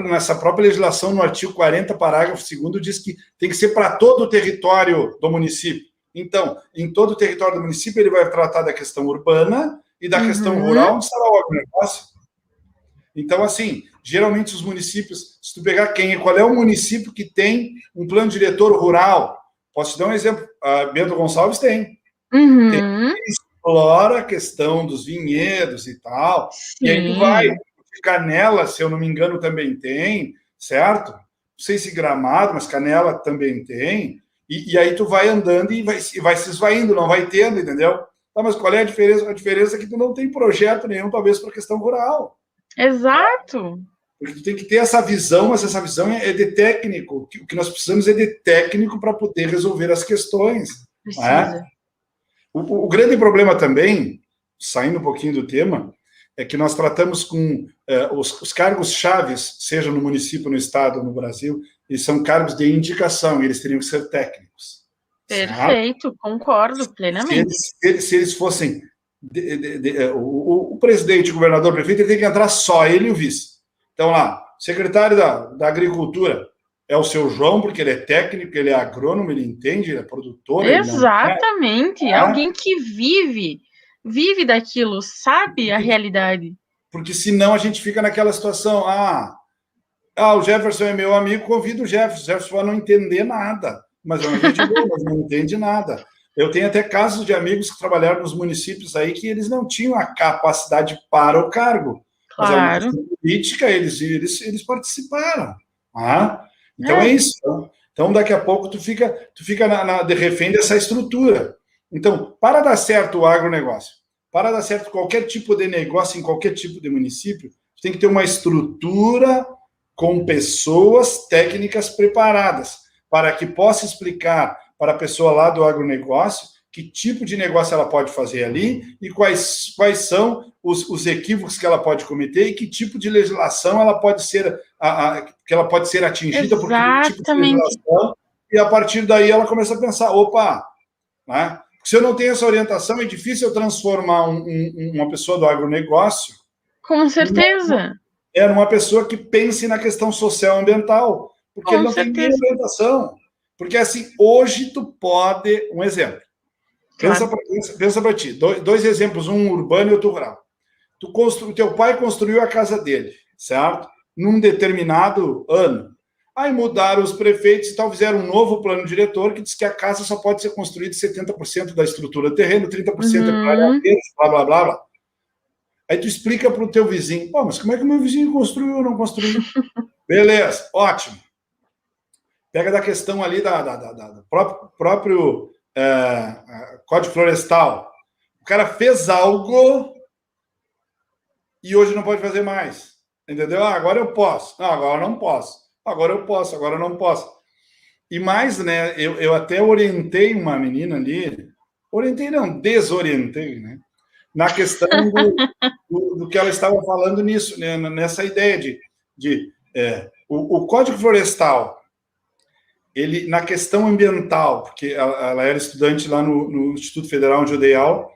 nessa própria legislação, no artigo 40, parágrafo 2º, diz que tem que ser para todo o território do município. Então, em todo o território do município, ele vai tratar da questão urbana e da questão rural, onde estará o agronegócio. Então, assim, geralmente os municípios, se tu pegar qual é o município que tem um plano diretor rural? Posso te dar um exemplo. A Bento Gonçalves tem. Explora a questão dos vinhedos e tal. Sim. E aí tu vai. Canela, se eu não me engano, também tem, certo? Não sei se Gramado, mas Canela também tem. E aí tu vai andando e vai se esvaindo, não vai tendo, entendeu? Tá, mas qual é a diferença? A diferença é que tu não tem projeto nenhum, talvez, para a questão rural. Exato. Porque tu tem que ter essa visão, mas essa visão é de técnico. O que nós precisamos é de técnico para poder resolver as questões. Precisa. O grande problema também, saindo um pouquinho do tema, é que nós tratamos com os cargos chaves, seja no município, no estado, no Brasil, eles são cargos de indicação, e eles teriam que ser técnicos. Perfeito, certo? Concordo plenamente. Se eles fossem... o presidente, o governador, o prefeito, ele tem que entrar só, ele e o vice. Então, lá, secretário da Agricultura é o seu João, porque ele é técnico, ele é agrônomo, ele entende, ele é produtor. Exatamente, alguém que vive daquilo, sabe a realidade. Porque senão a gente fica naquela situação, o Jefferson é meu amigo, convido o Jefferson vai não entender nada, mas é uma gente boa, mas não entende nada. Eu tenho até casos de amigos que trabalharam nos municípios aí que eles não tinham a capacidade para o cargo. Claro. Mas a política, eles participaram. Então é isso. Então, daqui a pouco, tu fica de refém dessa estrutura. Então, para dar certo o agronegócio, para dar certo qualquer tipo de negócio em qualquer tipo de município, tu tem que ter uma estrutura com pessoas técnicas preparadas, para que possa explicar para a pessoa lá do agronegócio que tipo de negócio ela pode fazer ali e quais são os equívocos que ela pode cometer e que tipo de legislação ela pode ser, que ela pode ser atingida por que tipo de legislação, e a partir daí ela começa a pensar, né? Se eu não tenho essa orientação, é difícil eu transformar uma pessoa do agronegócio... Com certeza. Numa pessoa que pense na questão social e ambiental, porque ele não tem nenhuma orientação. Porque, assim, hoje tu pode... Um exemplo. Pensa para ti. Dois exemplos, um urbano e outro rural. Teu pai construiu a casa dele, certo? Num determinado ano. Aí mudaram os prefeitos e tal, fizeram um novo plano diretor que diz que a casa só pode ser construída 70% da estrutura do terreno, 30% é para área verde, blá, blá, blá, blá. Aí tu explica para o teu vizinho, mas como é que o meu vizinho construiu ou não construiu? Beleza, ótimo. Pega da questão ali do próprio Código Florestal. O cara fez algo e hoje não pode fazer mais. Entendeu? Agora eu posso. Não, agora não posso. Agora eu posso, agora eu não posso. E mais, né? Eu até orientei uma menina ali. Orientei, não, desorientei, né? Na questão do que ela estava falando nisso, né? Nessa ideia o Código Florestal, ele, na questão ambiental, porque ela era estudante lá no Instituto Federal onde eu dei aula,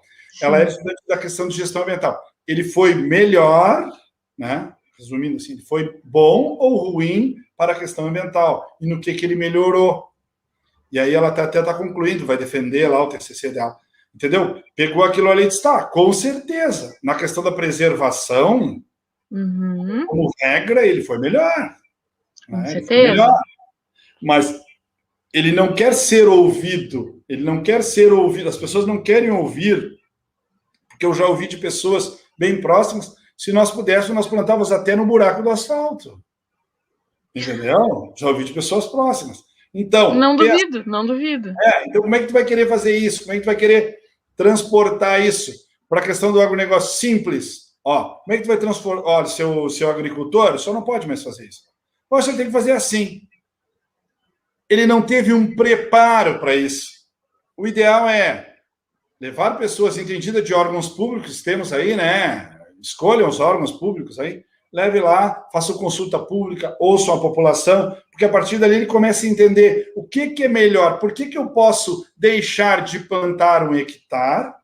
ela era estudante da questão de gestão ambiental. Ele foi melhor, né? Resumindo assim, ele foi bom ou ruim para a questão ambiental, e no que ele melhorou. E aí ela até está concluindo, vai defender lá o TCC dela. Entendeu? Pegou aquilo ali e disse, com certeza, na questão da preservação, como regra, ele foi melhor. Com certeza. Mas ele não quer ser ouvido, as pessoas não querem ouvir, porque eu já ouvi de pessoas bem próximas, se nós pudéssemos, nós plantávamos até no buraco do asfalto. Entendeu? Já ouvi de pessoas próximas. Então... Não duvido, não duvido. Então, como é que tu vai querer fazer isso? Como é que tu vai querer transportar isso para a questão do agronegócio simples? Como é que tu vai transportar? Olha, seu agricultor só não pode mais fazer isso. Ele tem que fazer assim. Ele não teve um preparo para isso. O ideal é levar pessoas entendidas de órgãos públicos, temos aí, né? Escolham os órgãos públicos aí, leve lá, faça consulta pública, ouçam a população, porque a partir dali ele começa a entender o que é melhor, por que eu posso deixar de plantar um hectare,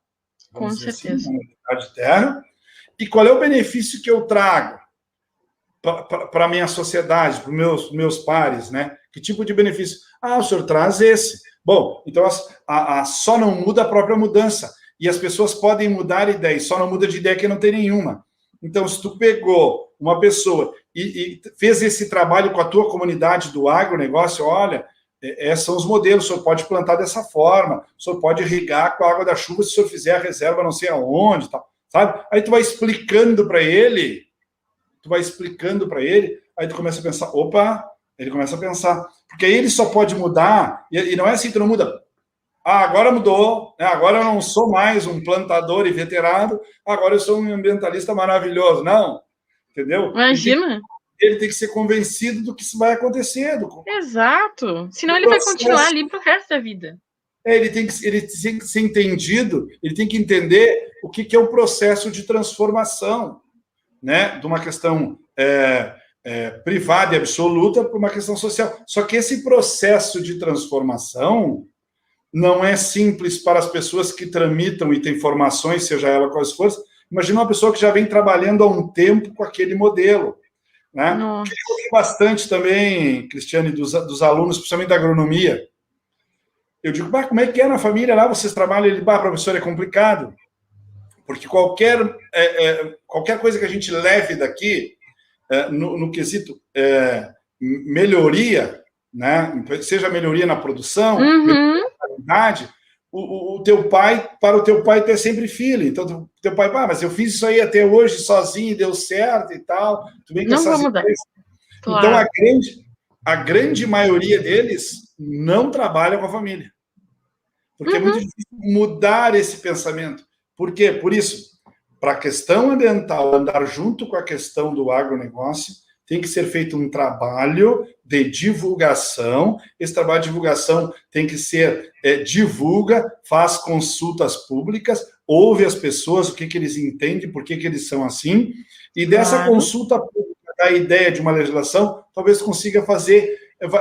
Com certeza, assim, um hectare de terra, e qual é o benefício que eu trago para a minha sociedade, para os meus pares, né? Que tipo de benefício? Ah, o senhor traz esse. Bom, então só não muda a própria mudança. E as pessoas podem mudar ideias, só não muda de ideia que não tem nenhuma. Então, se tu pegou uma pessoa e fez esse trabalho com a tua comunidade do agronegócio, olha, são os modelos, o senhor pode plantar dessa forma, o senhor pode irrigar com a água da chuva se o senhor fizer a reserva não sei aonde, tal, sabe? Aí tu vai explicando para ele, aí tu começa a pensar, opa, ele começa a pensar, porque aí ele só pode mudar, e não é assim que não muda. Ah, agora mudou, né? Agora eu não sou mais um plantador inveterado, agora eu sou um ambientalista maravilhoso. Não, entendeu? Imagina. Ele tem que ser convencido do que isso vai acontecer. Exato. Senão ele vai continuar ali pro resto da vida. Ele tem que ser entendido, ele tem que entender o que é o processo de transformação, né? De uma questão privada e absoluta para uma questão social. Só que esse processo de transformação não é simples para as pessoas que tramitam e têm formações, seja ela quais forem. Imagina uma pessoa que já vem trabalhando há um tempo com aquele modelo. Né? Eu ouvi bastante também, Cristiane, dos alunos, principalmente da agronomia. Eu digo, como é que é na família lá? Vocês trabalham? Ele, professor, é complicado. Porque qualquer coisa que a gente leve daqui, no quesito melhoria, né? Seja melhoria na produção, melhoria na qualidade, para o teu pai tu é sempre filho. Então, teu pai, mas eu fiz isso aí até hoje sozinho e deu certo e tal. Tu vem com não vou mudar. Claro. Então, a grande maioria deles não trabalha com a família. Porque é muito difícil mudar esse pensamento. Por quê? Por isso, para a questão ambiental andar junto com a questão do agronegócio, tem que ser feito um trabalho de divulgação. Esse trabalho de divulgação tem que ser divulga, faz consultas públicas, ouve as pessoas, o que eles entendem, por que eles são assim, e dessa consulta pública, da ideia de uma legislação, talvez consiga fazer,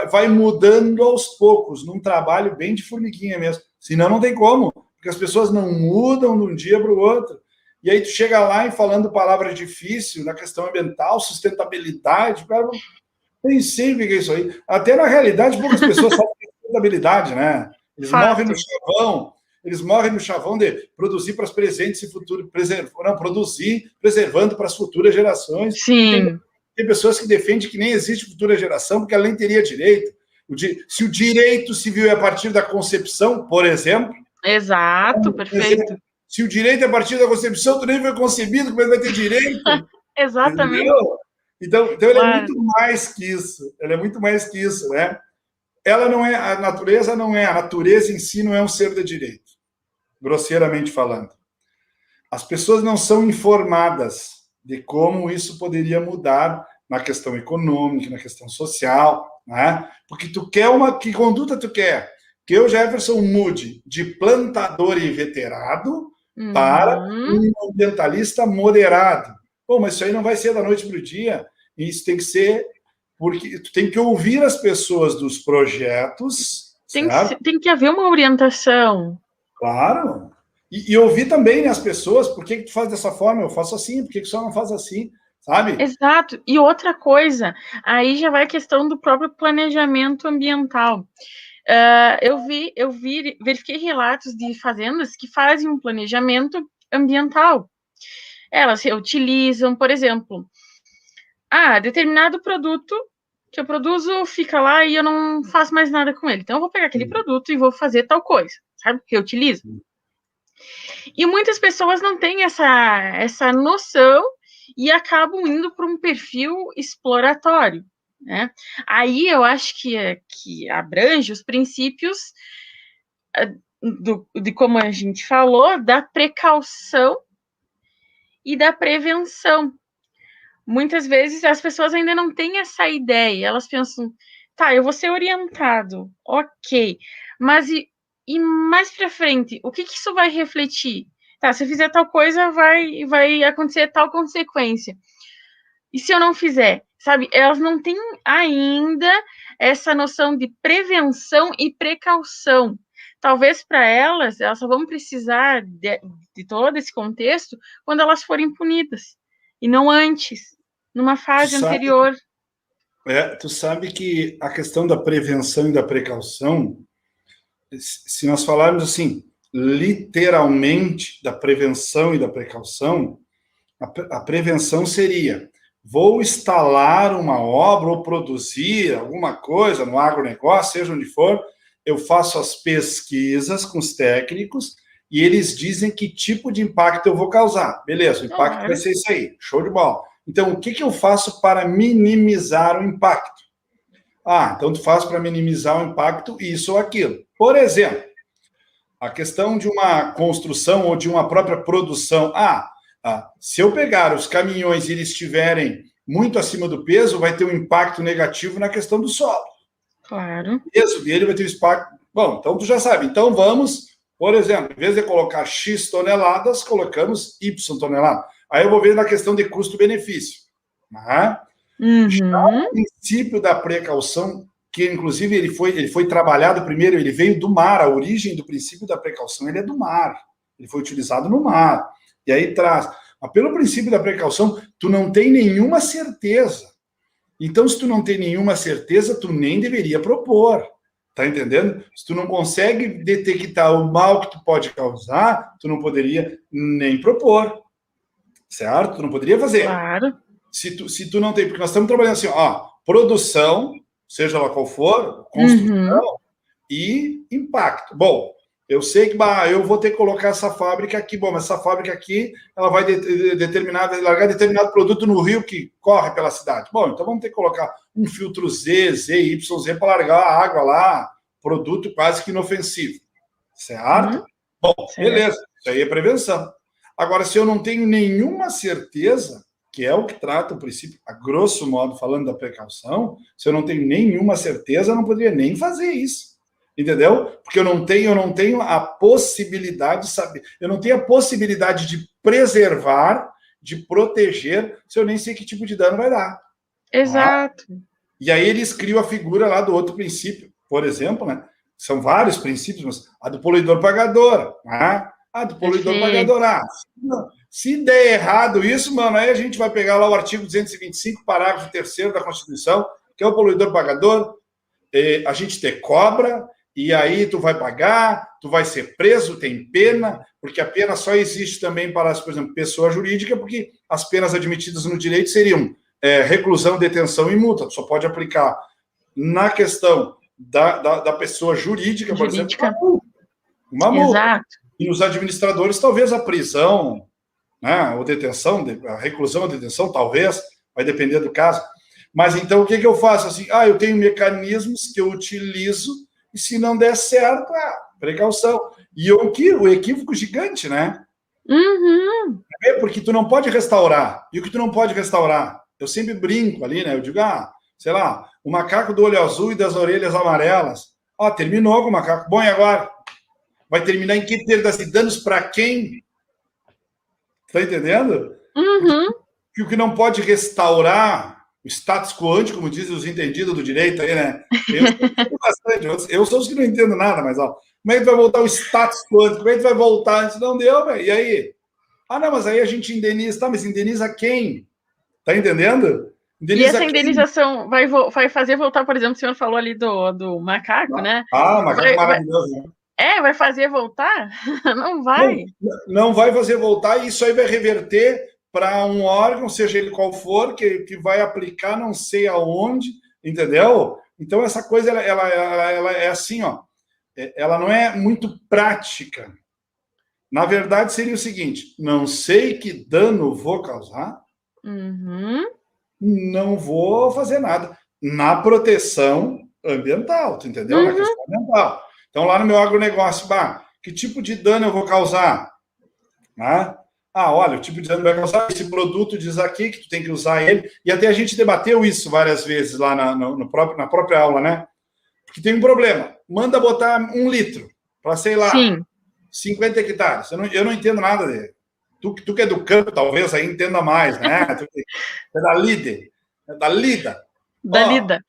vai mudando aos poucos, num trabalho bem de formiguinha mesmo. Senão não tem como, porque as pessoas não mudam de um dia para o outro. E aí tu chega lá e falando palavras difíceis na questão ambiental, sustentabilidade, cara, nem sei o que é isso aí. Até na realidade, poucas pessoas sabem o que é sustentabilidade, né? Eles morrem no chavão de produzir para as presentes e futuras, produzir, preservando para as futuras gerações. Sim. Tem pessoas que defendem que nem existe futura geração, porque ela nem teria direito. Se o direito civil é a partir da concepção, por exemplo. Exato, perfeito. Se o direito é a partir da concepção, tu nem foi concebido, como é que vai ter direito? Exatamente. Entendeu? Então ele é muito mais que isso. Ele é muito mais que isso, né? Ela não é, a natureza em si não é um ser de direito, grosseiramente falando. As pessoas não são informadas de como isso poderia mudar na questão econômica, na questão social, né? Porque que conduta tu quer? Que eu, Jefferson, mude de plantador inveterado para um ambientalista moderado. Bom, mas isso aí não vai ser da noite para o dia. Isso tem que ser porque tu tem que ouvir as pessoas dos projetos. Tem que haver uma orientação. Claro. E ouvir também, né, as pessoas, por que tu faz dessa forma? Eu faço assim, por que tu só não faz assim? Sabe? Exato. E outra coisa, aí já vai a questão do próprio planejamento ambiental. Eu verifiquei relatos de fazendas que fazem um planejamento ambiental. Elas utilizam, por exemplo, determinado produto que eu produzo fica lá e eu não faço mais nada com ele. Então, eu vou pegar aquele produto e vou fazer tal coisa, sabe? Que eu utilizo. E muitas pessoas não têm essa noção e acabam indo para um perfil exploratório, né? Aí eu acho que abrange os princípios de como a gente falou, da precaução e da prevenção. Muitas vezes as pessoas ainda não têm essa ideia, elas pensam, eu vou ser orientado, ok, mas E mais para frente, o que isso vai refletir? Tá, se eu fizer tal coisa, vai acontecer tal consequência. E se eu não fizer? Sabe, elas não têm ainda essa noção de prevenção e precaução. Talvez para elas só vão precisar de todo esse contexto quando elas forem punidas, e não antes, numa fase anterior. Tu sabe que a questão da prevenção e da precaução, se nós falarmos assim, literalmente da prevenção e da precaução, a prevenção seria: vou instalar uma obra ou produzir alguma coisa no agronegócio, seja onde for, eu faço as pesquisas com os técnicos e eles dizem que tipo de impacto eu vou causar. Beleza, o impacto vai ser isso aí, show de bola. Então, o que eu faço para minimizar o impacto? Então tu faz para minimizar o impacto isso ou aquilo. Por exemplo, a questão de uma construção ou de uma própria produção. Se eu pegar os caminhões e eles estiverem muito acima do peso, vai ter um impacto negativo na questão do solo. Claro. O peso dele vai ter um impacto. Bom, então tu já sabe. Então vamos, por exemplo, em vez de colocar X toneladas, colocamos Y toneladas. Aí eu vou ver na questão de custo-benefício. Já o princípio da precaução, que inclusive ele foi trabalhado primeiro, ele veio do mar, a origem do princípio da precaução, ele é do mar. Ele foi utilizado no mar. E aí traz. Mas pelo princípio da precaução, tu não tem nenhuma certeza. Então, se tu não tem nenhuma certeza, tu nem deveria propor. Tá entendendo? Se tu não consegue detectar o mal que tu pode causar, tu não poderia nem propor. Certo? Tu não poderia fazer. Claro. Se tu não tem... Porque nós estamos trabalhando assim, produção, seja lá qual for, construção e impacto. Bom, eu sei que eu vou ter que colocar essa fábrica aqui. Bom, mas essa fábrica aqui, ela vai largar determinado produto no rio que corre pela cidade. Bom, então vamos ter que colocar um filtro Z, YZ, para largar a água lá, produto quase que inofensivo. Certo? Bom, beleza. Isso aí é prevenção. Agora, se eu não tenho nenhuma certeza, que é o que trata o princípio, a grosso modo, falando da precaução, se eu não tenho nenhuma certeza, eu não poderia nem fazer isso. Entendeu? Porque eu não tenho a possibilidade de saber, eu não tenho a possibilidade de preservar, de proteger, se eu nem sei que tipo de dano vai dar. Exato. E aí eles criam a figura lá do outro princípio, por exemplo, né? São vários princípios, mas a do poluidor pagador, do poluidor pagador. Se der errado isso, mano, aí a gente vai pegar lá o artigo 225, parágrafo 3º da Constituição, que é o poluidor pagador, a gente te cobra, e aí tu vai pagar, tu vai ser preso, tem pena, porque a pena só existe também para, por exemplo, pessoa jurídica, porque as penas admitidas no direito seriam reclusão, detenção e multa. Tu só pode aplicar na questão da pessoa jurídica, por exemplo, uma multa. Exato. E nos administradores, talvez a prisão, né, ou detenção, a reclusão ou detenção, talvez, vai depender do caso. Mas então, o que eu faço? Assim, eu tenho mecanismos que eu utilizo e se não der certo, precaução. E o equívoco gigante, né? Porque tu não pode restaurar. E o que tu não pode restaurar? Eu sempre brinco ali, né? Eu digo, sei lá, o macaco do olho azul e das orelhas amarelas. Terminou com o macaco. Bom, e agora? Vai terminar em que perdas de danos para quem? Tá entendendo? Que o que não pode restaurar o status quo, como dizem os entendidos do direito aí, né? Eu sou os que não entendo nada, mas como é que vai voltar o status quo? Como é que vai voltar? Isso não deu, velho. E aí? Não, mas aí a gente indeniza. Tá, mas indeniza quem? Tá entendendo? Indeniza e essa indenização vai fazer voltar, por exemplo, o senhor falou ali do macaco, né? Macaco maravilhoso, né? Vai fazer voltar? Não vai. Não vai fazer voltar e isso aí vai reverter para um órgão, seja ele qual for, que vai aplicar não sei aonde, entendeu? Então, essa coisa, ela é assim, ela não é muito prática. Na verdade, seria o seguinte, não sei que dano vou causar, não vou fazer nada. Na proteção ambiental, tu entendeu? Na questão ambiental. Então, lá no meu agronegócio, que tipo de dano eu vou causar? Olha, o tipo de dano vai causar, esse produto diz aqui que tu tem que usar ele, e até a gente debateu isso várias vezes lá na própria aula, né? Porque tem um problema, manda botar 1 litro, para, sei lá, Sim. 50 hectares. Eu não entendo nada dele. Tu que é do campo, talvez aí entenda mais, né? Tu que é da líder, da lida. Da lida.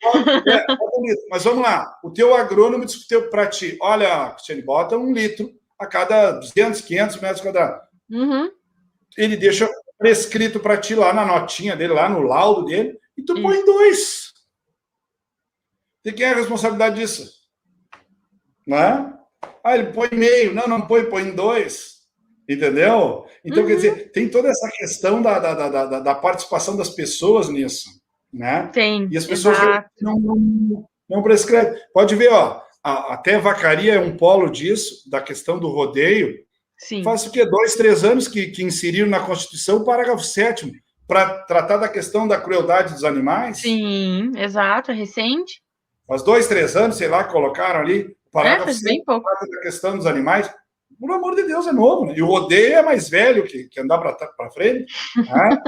Mas vamos lá. O teu agrônomo discutiu para ti, olha, Cristiane, bota 1 litro a cada 200, 500 metros quadrados. Uhum. Ele deixa prescrito para ti lá na notinha dele, lá no laudo dele, e tu põe 2. De quem é a responsabilidade disso? Não é? Ele põe meio. Não põe 2. Entendeu? Então, quer dizer, tem toda essa questão da participação das pessoas nisso, né? Tem, e as pessoas exato. não prescrevem. Pode ver, ó, até Vacaria é um polo disso, da questão do rodeio. Sim. Faz o quê? 2, 3 anos que inseriram na Constituição o parágrafo 7º, para tratar da questão da crueldade dos animais. Sim, exato, é recente. Faz 2, 3 anos, sei lá, colocaram ali o parágrafo faz bem 7º pouco. da questão dos animais. Por amor de Deus, é novo, né? E o rodeio é mais velho que andar para frente. Né?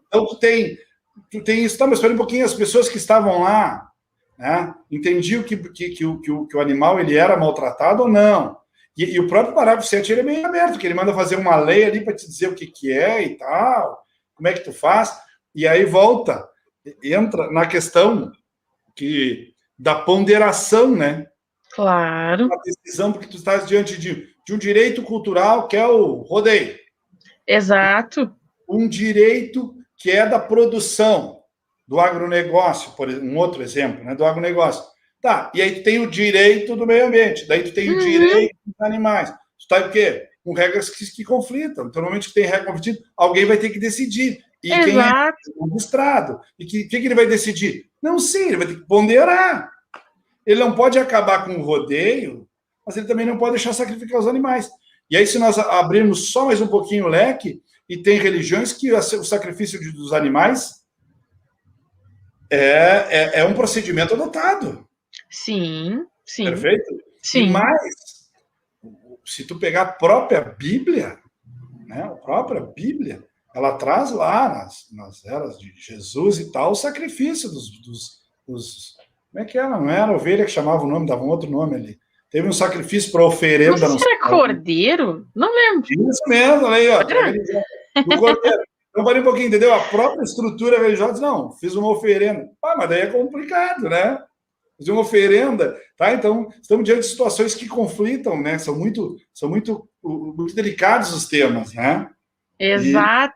Então, tu tem isso. Tá, mas espera um pouquinho, as pessoas que estavam lá, né, entendiam que o animal ele era maltratado ou não. E o próprio parágrafo 7 ele é bem aberto, que ele manda fazer uma lei ali para te dizer o que é e tal, como é que tu faz, e aí entra na questão da ponderação, né? Claro. Uma decisão, porque tu estás diante de um direito cultural que é o rodeio. Exato. Um direito que é da produção, do agronegócio, por um outro exemplo, né, do agronegócio. Tá, e aí tu tem o direito do meio ambiente, daí tu tem o direito dos animais. Tu tá o quê? Com regras que conflitam. Então, normalmente, tem regra conflitante, alguém vai ter que decidir. E Exato. quem é o estrado? E o que ele vai decidir? Não sei, ele vai ter que ponderar. Ele não pode acabar com o rodeio, mas ele também não pode deixar sacrificar os animais. E aí, se nós abrirmos só mais um pouquinho o leque, e tem religiões que o sacrifício dos animais é um procedimento adotado. Sim, sim. Perfeito? Sim. E mais, se tu pegar a própria Bíblia, né, a própria Bíblia, ela traz lá, nas eras de Jesus e tal, o sacrifício dos como é que era? Não era ovelha que chamava o nome, dava um outro nome ali. Teve um sacrifício para oferenda. Não era cordeiro? Não lembro. Isso mesmo, aí, ó. Do cordeiro. Então, parei um pouquinho, entendeu? A própria estrutura religiosa, não, fiz uma oferenda. Mas daí é complicado, né? Fazer uma oferenda, tá? Então, estamos diante de situações que conflitam, né? São muito delicados os temas, né? Exato.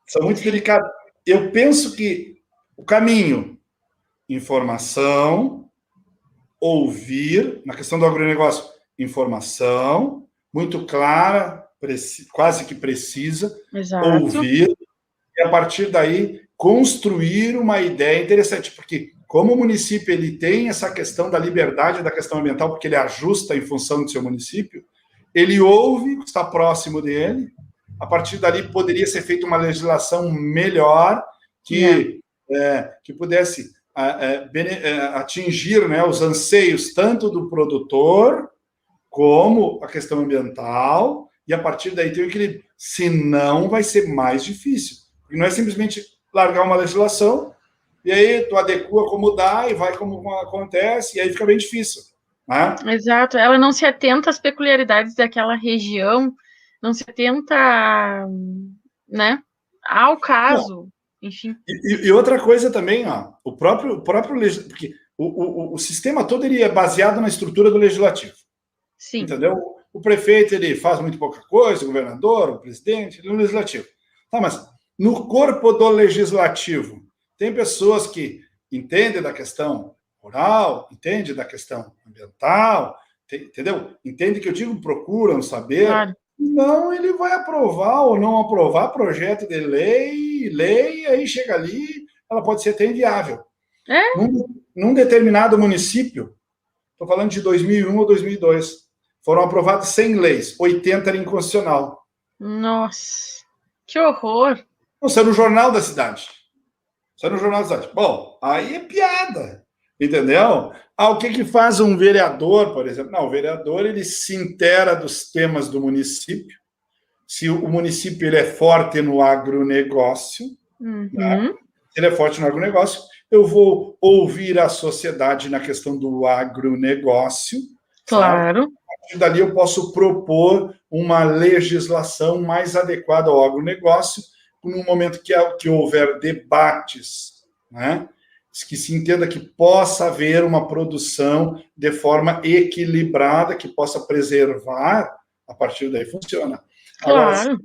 São muito delicados. Eu penso que o caminho, informação, ouvir, na questão do agronegócio, informação, muito clara, quase que precisa, Exato. ouvir, e a partir daí construir uma ideia interessante, porque como o município ele tem essa questão da liberdade da questão ambiental, porque ele ajusta em função do seu município, ele ouve, está próximo dele, a partir dali poderia ser feita uma legislação melhor que pudesse atingir, né, os anseios tanto do produtor como a questão ambiental, e a partir daí tem o equilíbrio. Senão vai ser mais difícil. Porque não é simplesmente largar uma legislação, e aí tu adequa como dá, e vai como acontece, e aí fica bem difícil. Né? Exato. Ela não se atenta às peculiaridades daquela região, não se atenta, né, ao caso, enfim. E outra coisa também, ó, o próprio porque o sistema todo ele é baseado na estrutura do legislativo. Sim. Entendeu? O prefeito ele faz muito pouca coisa, o governador, o presidente, no legislativo. Tá, mas no corpo do legislativo tem pessoas que entendem da questão rural, entendem da questão ambiental, entendeu? Entendem que eu digo, procuram saber. Claro. Não, ele vai aprovar ou não aprovar projeto de lei, aí chega ali, ela pode ser até inviável. Num determinado município, estou falando de 2001 ou 2002, foram aprovadas 100 leis, 80 era inconstitucional. Nossa, que horror! Não, saiu no jornal da cidade. Bom, aí é piada, entendeu? O que faz um vereador, por exemplo? Não, o vereador ele se intera dos temas do município. Se o município ele é forte no agronegócio, né? Se ele é forte no agronegócio, eu vou ouvir a sociedade na questão do agronegócio. Claro. Sabe? A partir dali eu posso propor uma legislação mais adequada ao agronegócio, no momento que houver debates, né, que se entenda que possa haver uma produção de forma equilibrada, que possa preservar, a partir daí funciona. Claro. Agora,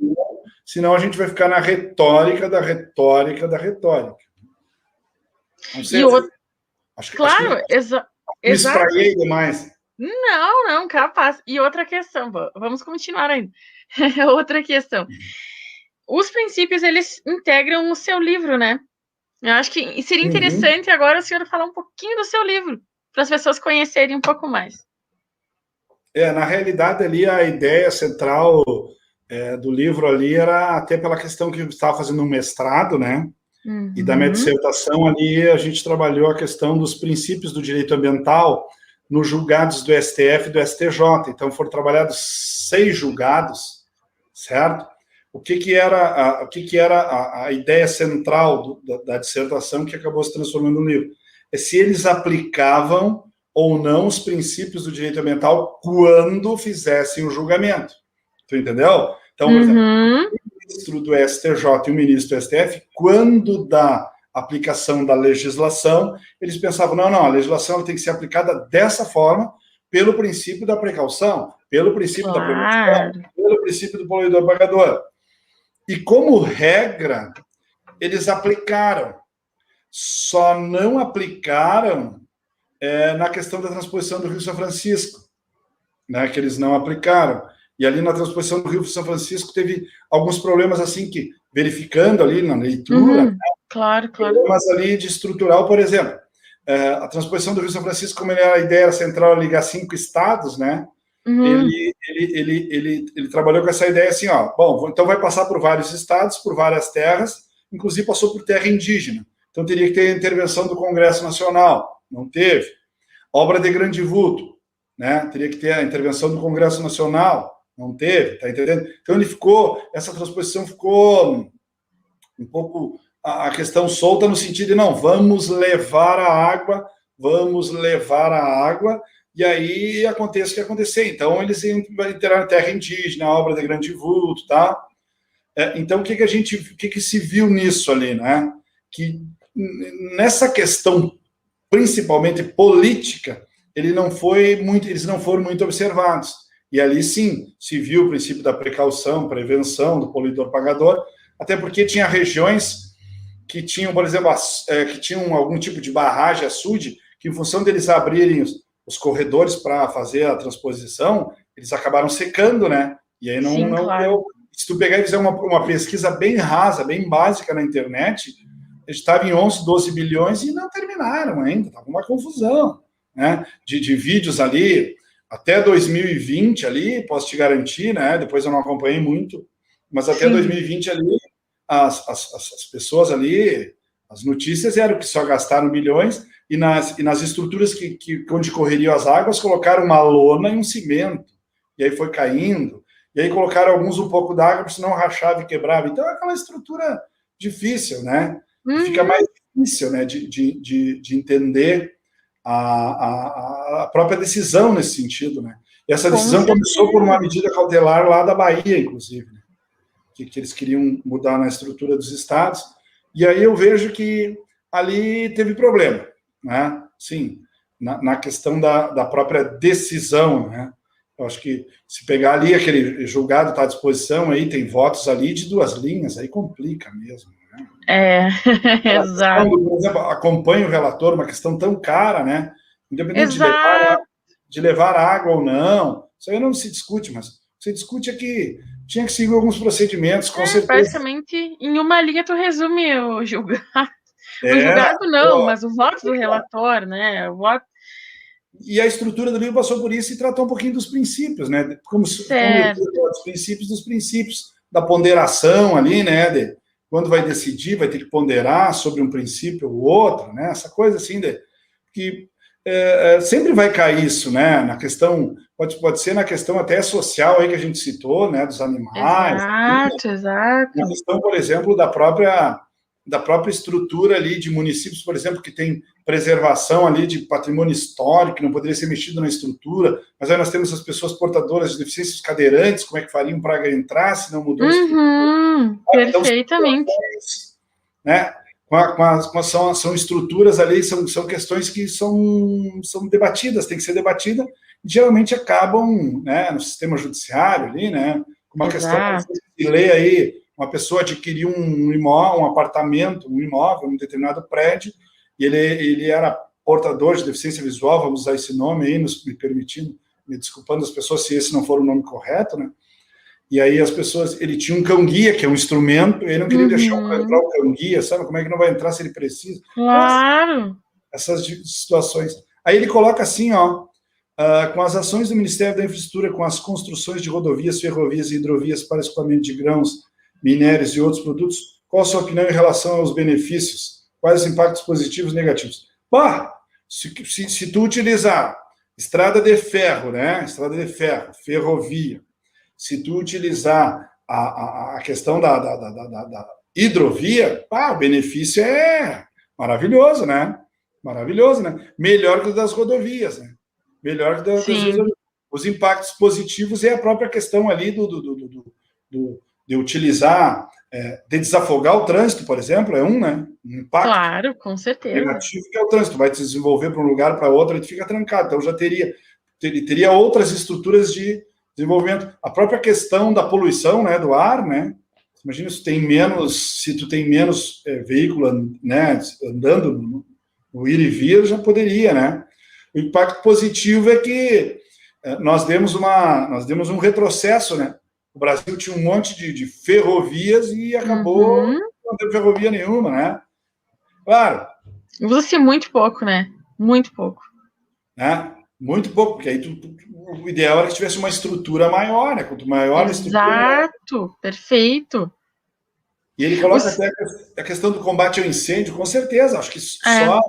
senão a gente vai ficar na retórica da retórica da retórica. Não sei, claro, exato. Me espraiei demais. Não, capaz. E outra questão, vamos continuar ainda. Outra questão. Os princípios, eles integram o seu livro, né? Eu acho que seria interessante agora o senhor falar um pouquinho do seu livro, para as pessoas conhecerem um pouco mais. Na realidade, ali a ideia central do livro ali era até pela questão que eu estava fazendo um mestrado, né? E da minha dissertação ali a gente trabalhou a questão dos princípios do direito ambiental nos julgados do STF e do STJ. Então foram trabalhados 6 julgados, certo? O que era a ideia central da dissertação que acabou se transformando no livro? É se eles aplicavam ou não os princípios do direito ambiental quando fizessem o julgamento. Tu entendeu? Então, por exemplo, o ministro do STJ e o ministro do STF, quando da aplicação da legislação, eles pensavam, não, a legislação tem que ser aplicada dessa forma, pelo princípio da precaução, pelo princípio da prevenção, pelo princípio do poluidor pagador. E como regra, eles aplicaram. Só não aplicaram na questão da transposição do Rio São Francisco, né, que eles não aplicaram. E ali na transposição do Rio São Francisco teve alguns problemas assim que, verificando ali na leitura, né, claro. problemas ali de estrutural, por exemplo, a transposição do Rio São Francisco, como a ideia central ligar 5 estados, né, ele trabalhou com essa ideia assim, bom, então vai passar por vários estados, por várias terras, inclusive passou por terra indígena. Então teria que ter a intervenção do Congresso Nacional, não teve. Obra de grande vulto, né, teria que ter a intervenção do Congresso Nacional, não teve, tá entendendo? Então essa transposição ficou um pouco a questão solta no sentido de, não, vamos levar a água, e aí aconteça o que acontecer. Então, eles entraram em terra indígena, obra de grande vulto, tá? Então, o que se viu nisso ali, né? Que nessa questão, principalmente política, eles não foram muito observados. E ali, sim, se viu o princípio da precaução, prevenção, do poluidor pagador, até porque tinha regiões que tinham, por exemplo, que tinham algum tipo de barragem, açude, que em função deles abrirem os corredores para fazer a transposição, eles acabaram secando, né? E aí não deu. Se tu pegar e fizer uma pesquisa bem rasa, bem básica na internet, eles estavam em 11, 12 bilhões e não terminaram ainda, estava uma confusão, né? De vídeos ali, até 2020 ali, posso te garantir, né? Depois eu não acompanhei muito, mas até 2020 ali, as pessoas ali, as notícias eram que só gastaram bilhões, e nas estruturas onde correriam as águas, colocaram uma lona e um cimento, e aí foi caindo, e aí colocaram alguns um pouco d'água, porque senão rachava e quebrava. Então é aquela estrutura difícil, né? Fica mais difícil, né, de entender a própria decisão nesse sentido, né? E essa decisão começou por uma medida cautelar lá da Bahia, inclusive, né? Que eles queriam mudar na estrutura dos estados, e aí eu vejo que ali teve problema, né? Sim, na questão da própria decisão, né? Eu acho que se pegar ali aquele julgado está à disposição, aí tem votos ali de 2 linhas, aí complica mesmo, né? Exato. Por exemplo, acompanha o relator, uma questão tão cara, né? Independente de levar água ou não, isso aí não se discute, mas se discute é que tinha que seguir alguns procedimentos, com certeza. Basicamente, em uma linha tu resume o julgado. O julgado não, mas o voto do relator, né? O voto... E a estrutura do livro passou por isso e tratou um pouquinho dos princípios, né? Como os princípios da ponderação ali, né? Quando vai decidir, vai ter que ponderar sobre um princípio ou outro, né? Essa coisa assim, que sempre vai cair isso, né? Na questão, pode ser na questão até social aí que a gente citou, né? Dos animais. Exato. Na questão, por exemplo, da própria da própria estrutura ali de municípios, por exemplo, que tem preservação ali de patrimônio histórico, que não poderia ser mexido na estrutura, mas aí nós temos as pessoas portadoras de deficiências cadeirantes, como é que fariam para entrar se não mudou a estrutura? Perfeitamente. Então, né? São estruturas ali, são questões que são debatidas, tem que ser debatida, e geralmente acabam, né, no sistema judiciário ali, né, uma questão de lei aí, uma pessoa adquiriu um imóvel, um apartamento, um imóvel, um determinado prédio, e ele era portador de deficiência visual, vamos usar esse nome aí, me desculpando as pessoas se esse não for o nome correto, né? E aí as pessoas, ele tinha um cão-guia, que é um instrumento, ele não queria deixar entrar o cão-guia, sabe? Como é que não vai entrar se ele precisa? Claro! Essas situações. Aí ele coloca assim, ó, com as ações do Ministério da Infraestrutura, com as construções de rodovias, ferrovias e hidrovias para escoamento de grãos, minérios e outros produtos, qual a sua opinião em relação aos benefícios? Quais os impactos positivos e negativos? Se tu utilizar estrada de ferro, né? Estrada de ferro, ferrovia, se tu utilizar a questão da hidrovia, o benefício é maravilhoso, né? Maravilhoso, né? Melhor que o das rodovias, né? Melhor que das rodovias. Os impactos positivos é a própria questão ali de utilizar, de desafogar o trânsito, por exemplo, é né? Um impacto. Claro, com certeza. Negativo que é o trânsito, vai te desenvolver para um lugar, para outro, e tu fica trancado. Então já teria outras estruturas de desenvolvimento. A própria questão da poluição, né, do ar, né? Imagina se tu tem menos veículo, né, andando no ir e vir, já poderia, né? O impacto positivo é que nós demos um retrocesso, né? O Brasil tinha um monte de ferrovias e acabou não tendo ferrovia nenhuma, né? Claro. Usa-se muito pouco, né? Muito pouco. Né? Muito pouco, porque aí o ideal era que tivesse uma estrutura maior, né? Quanto maior a estrutura... Exato, perfeito. E ele coloca até a questão do combate ao incêndio, com certeza, acho que só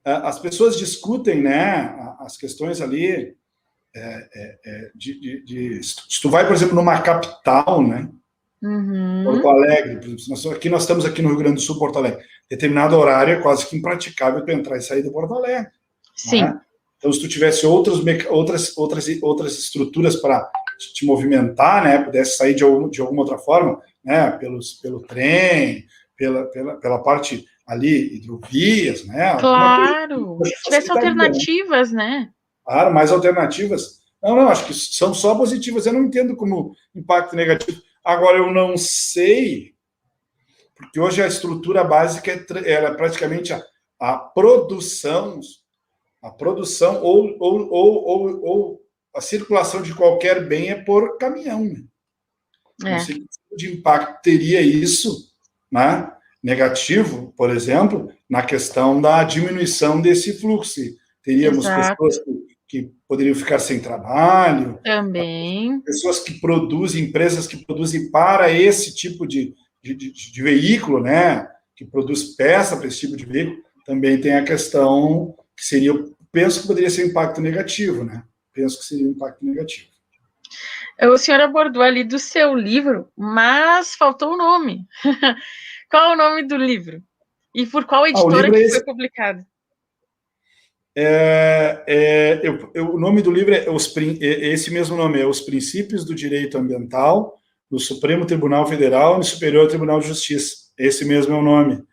as pessoas discutem, né, as questões ali, se tu vai, por exemplo, numa capital, né, Porto Alegre, por exemplo, nós estamos aqui no Rio Grande do Sul, Porto Alegre, determinado horário é quase que impraticável para entrar e sair de Porto Alegre. Sim. Né? Então, se tu tivesse outras estruturas para te movimentar, né, pudesse sair de alguma outra forma, né, pelo trem, pela parte ali, hidrovias, né? Claro, se tivesse alternativas, né? Claro, mais alternativas. Não, acho que são só positivas, eu não entendo como impacto negativo. Agora, eu não sei, porque hoje a estrutura básica é praticamente a produção ou a circulação de qualquer bem é por caminhão. Né? Não sei que tipo de impacto teria isso, né? Negativo, por exemplo, na questão da diminuição desse fluxo. Teríamos pessoas que poderiam ficar sem trabalho. Também. Pessoas que produzem, empresas que produzem para esse tipo de veículo, né? Que produz peça para esse tipo de veículo. Também tem a questão que seria, penso que poderia ser um impacto negativo, né? Penso que seria um impacto negativo. O senhor abordou ali do seu livro, mas faltou o nome. Qual é o nome do livro? E por qual editora que foi publicado? O nome do livro é esse mesmo nome, é Os Princípios do Direito Ambiental, no Supremo Tribunal Federal e no Superior Tribunal de Justiça. Esse mesmo é o nome.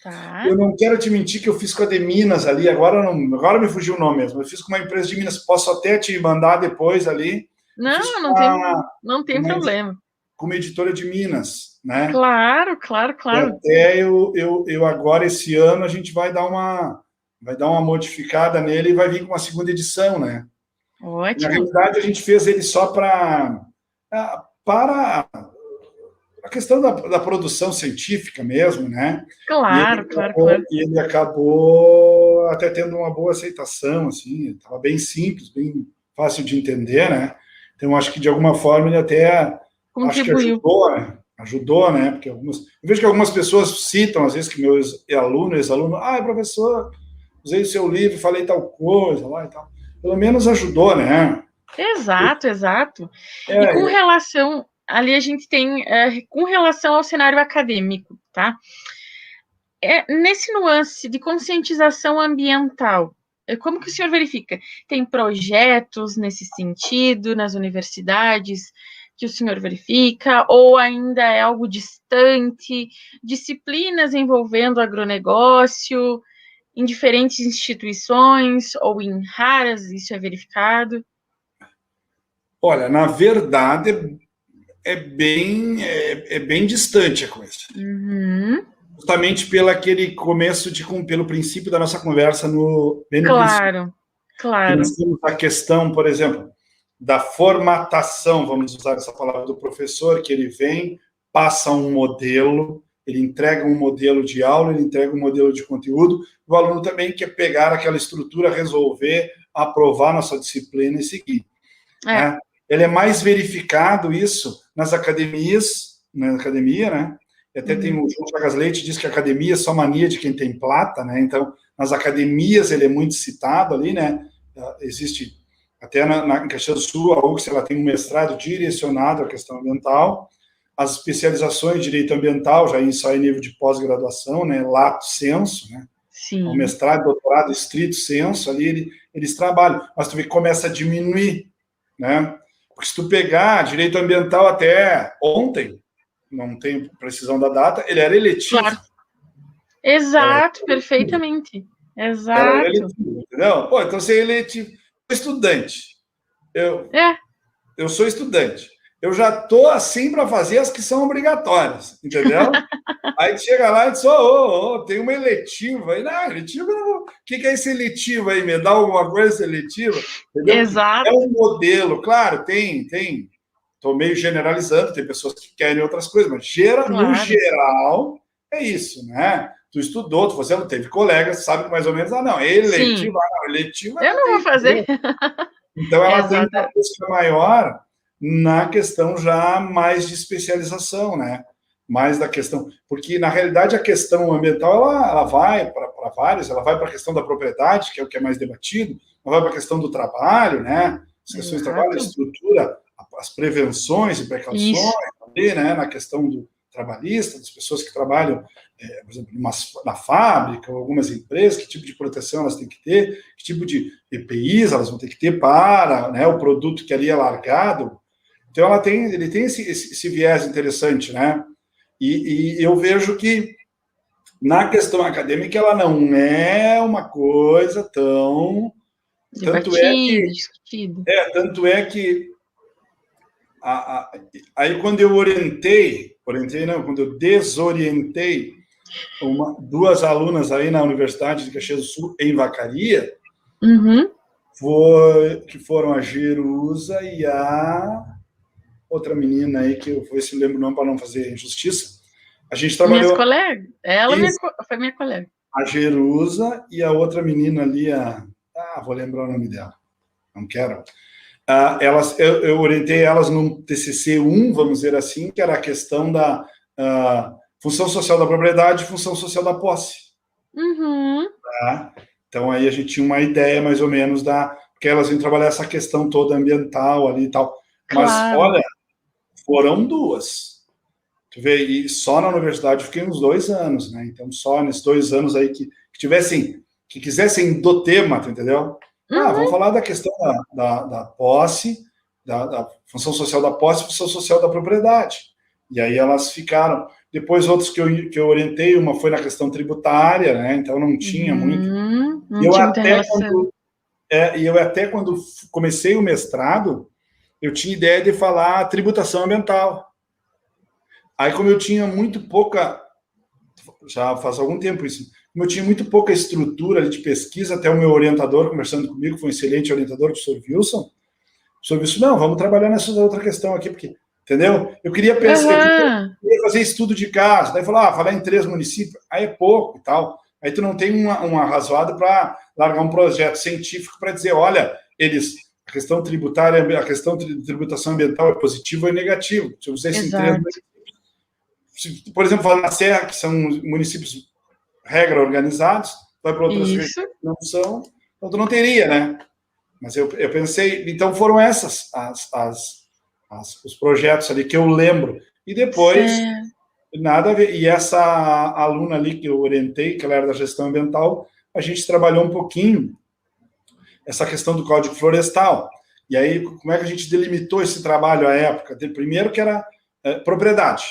Tá. Eu não quero te mentir que eu fiz com a de Minas ali, agora me fugiu o nome mesmo. Eu fiz com uma empresa de Minas, posso até te mandar depois ali. Não tem problema. Com uma editora de Minas, né? Claro. E até eu agora, esse ano, a gente vai dar uma modificada nele e vai vir com uma segunda edição, né? Ótimo. Na realidade, a gente fez ele só para a questão da produção científica mesmo, né? Claro. E ele acabou até tendo uma boa aceitação, assim, estava bem simples, bem fácil de entender, né? Então, acho que, de alguma forma, ele até contribuiu. Ajudou, né? Porque eu vejo que algumas pessoas citam, às vezes, que meu ex-aluno, professor, usei o seu livro, falei tal coisa lá e tal. Pelo menos ajudou, né? Exato. E com relação... Ali a gente tem, com relação ao cenário acadêmico, tá? nesse nuance de conscientização ambiental, como que o senhor verifica? Tem projetos nesse sentido nas universidades que o senhor verifica, ou ainda é algo distante, disciplinas envolvendo agronegócio em diferentes instituições, ou em raras, isso é verificado? Olha, na verdade, é bem distante a coisa. Uhum. Justamente pelo aquele começo, pelo princípio da nossa conversa bem no princípio. Claro. Nós temos a questão, por exemplo, da formatação, vamos usar essa palavra, do professor, que ele vem, passa um modelo, ele entrega um modelo de aula, ele entrega um modelo de conteúdo, o aluno também quer pegar aquela estrutura, resolver, aprovar nossa disciplina e seguir. Né? Ele é mais verificado isso nas academias, na academia, né? E até tem o João Chagas Leite, diz que a academia é só mania de quem tem plata, né? Então, nas academias ele é muito citado ali, né? Existe, até em Caxias do Sul, a UX, ela tem um mestrado direcionado à questão ambiental, as especializações de direito ambiental, só em nível de pós-graduação, né? Lato sensu, né? Sim. O mestrado, doutorado, estrito sensu, ali eles trabalham, mas tu vê que começa a diminuir, né? Porque se tu pegar direito ambiental até ontem, não tenho precisão da data, ele era eletivo. Claro. Exato, perfeitamente. Exato. Era eletivo, entendeu? Pô, então você é eletivo. Eu sou estudante. Eu sou estudante. Eu já tô assim para fazer as que são obrigatórias, entendeu? Aí chega lá e diz, tem uma eletiva. Aí, não, eletiva não. O que é esse eletivo aí? Me dá alguma coisa seletiva? Entendeu? Exato. É um modelo, claro, tem. Estou meio generalizando, tem pessoas que querem outras coisas, mas no geral é isso, né? Tu estudou, tu fazendo, teve colegas, sabe mais ou menos, não, é eletivo, eletivo. Eu não vou fazer. Então ela tem uma busca maior na questão já mais de especialização, né? Mais da questão, porque na realidade a questão ambiental ela vai para vários, ela vai para a questão da propriedade, que é o que é mais debatido, ela vai para a questão do trabalho, né? As questões do trabalho, a estrutura, as prevenções e precauções, ali, né? Na questão do trabalhista, das pessoas que trabalham, por exemplo, na fábrica, ou algumas empresas, que tipo de proteção elas têm que ter, que tipo de EPIs elas vão ter que ter para, né, o produto que ali é largado. Então ele tem esse viés interessante, né? E eu vejo que na questão acadêmica ela não é uma coisa tão discutido. Tanto é que aí quando eu quando eu desorientei duas alunas aí na Universidade de Caxias do Sul, em Vacaria, que foram a Jerusa e a outra menina aí, que eu vou ver se eu lembro o nome para não fazer injustiça. A gente trabalhou... Minhas colegas. Ela foi minha colega. A Jerusa e a outra menina ali, vou lembrar o nome dela. Não quero. Eu orientei elas no TCC 1, vamos dizer assim, que era a questão da função social da propriedade e função social da posse. Tá? Então, aí a gente tinha uma ideia, mais ou menos, porque elas iam trabalhar essa questão toda ambiental ali e tal. Mas, olha, foram duas. Tu vê, e só na universidade eu fiquei uns 2 anos, né? Então, só nesses 2 anos aí que quisessem do tema, tu entendeu? Vamos falar da questão da posse, da função social da posse e função social da propriedade. E aí elas ficaram. Depois, outros que eu orientei, uma foi na questão tributária, né? Então não tinha muito. E eu até quando comecei o mestrado, eu tinha ideia de falar tributação ambiental. Aí, como eu tinha muito pouca, já faz algum tempo isso, como eu tinha muito pouca estrutura de pesquisa, até o meu orientador, conversando comigo, foi um excelente orientador, o professor Wilson, não, vamos trabalhar nessa outra questão aqui, porque, entendeu? Eu queria pensar, eu queria fazer estudo de caso, daí falar em 3 municípios, aí é pouco e tal, aí tu não tem uma razoada para largar um projeto científico para dizer, olha, a questão tributária, a questão de tributação ambiental é positivo ou negativo, se eu fizer isso em 3 municípios. Por exemplo, falar na Serra, que são municípios regra organizados, vai para outras regiões que não são, então tu não teria, né? Mas eu pensei, então foram essas os projetos ali que eu lembro. E depois Nada a ver. E essa aluna ali que eu orientei, que ela era da gestão ambiental, a gente trabalhou um pouquinho essa questão do Código Florestal. E aí, como é que a gente delimitou esse trabalho à época? Primeiro que era propriedade,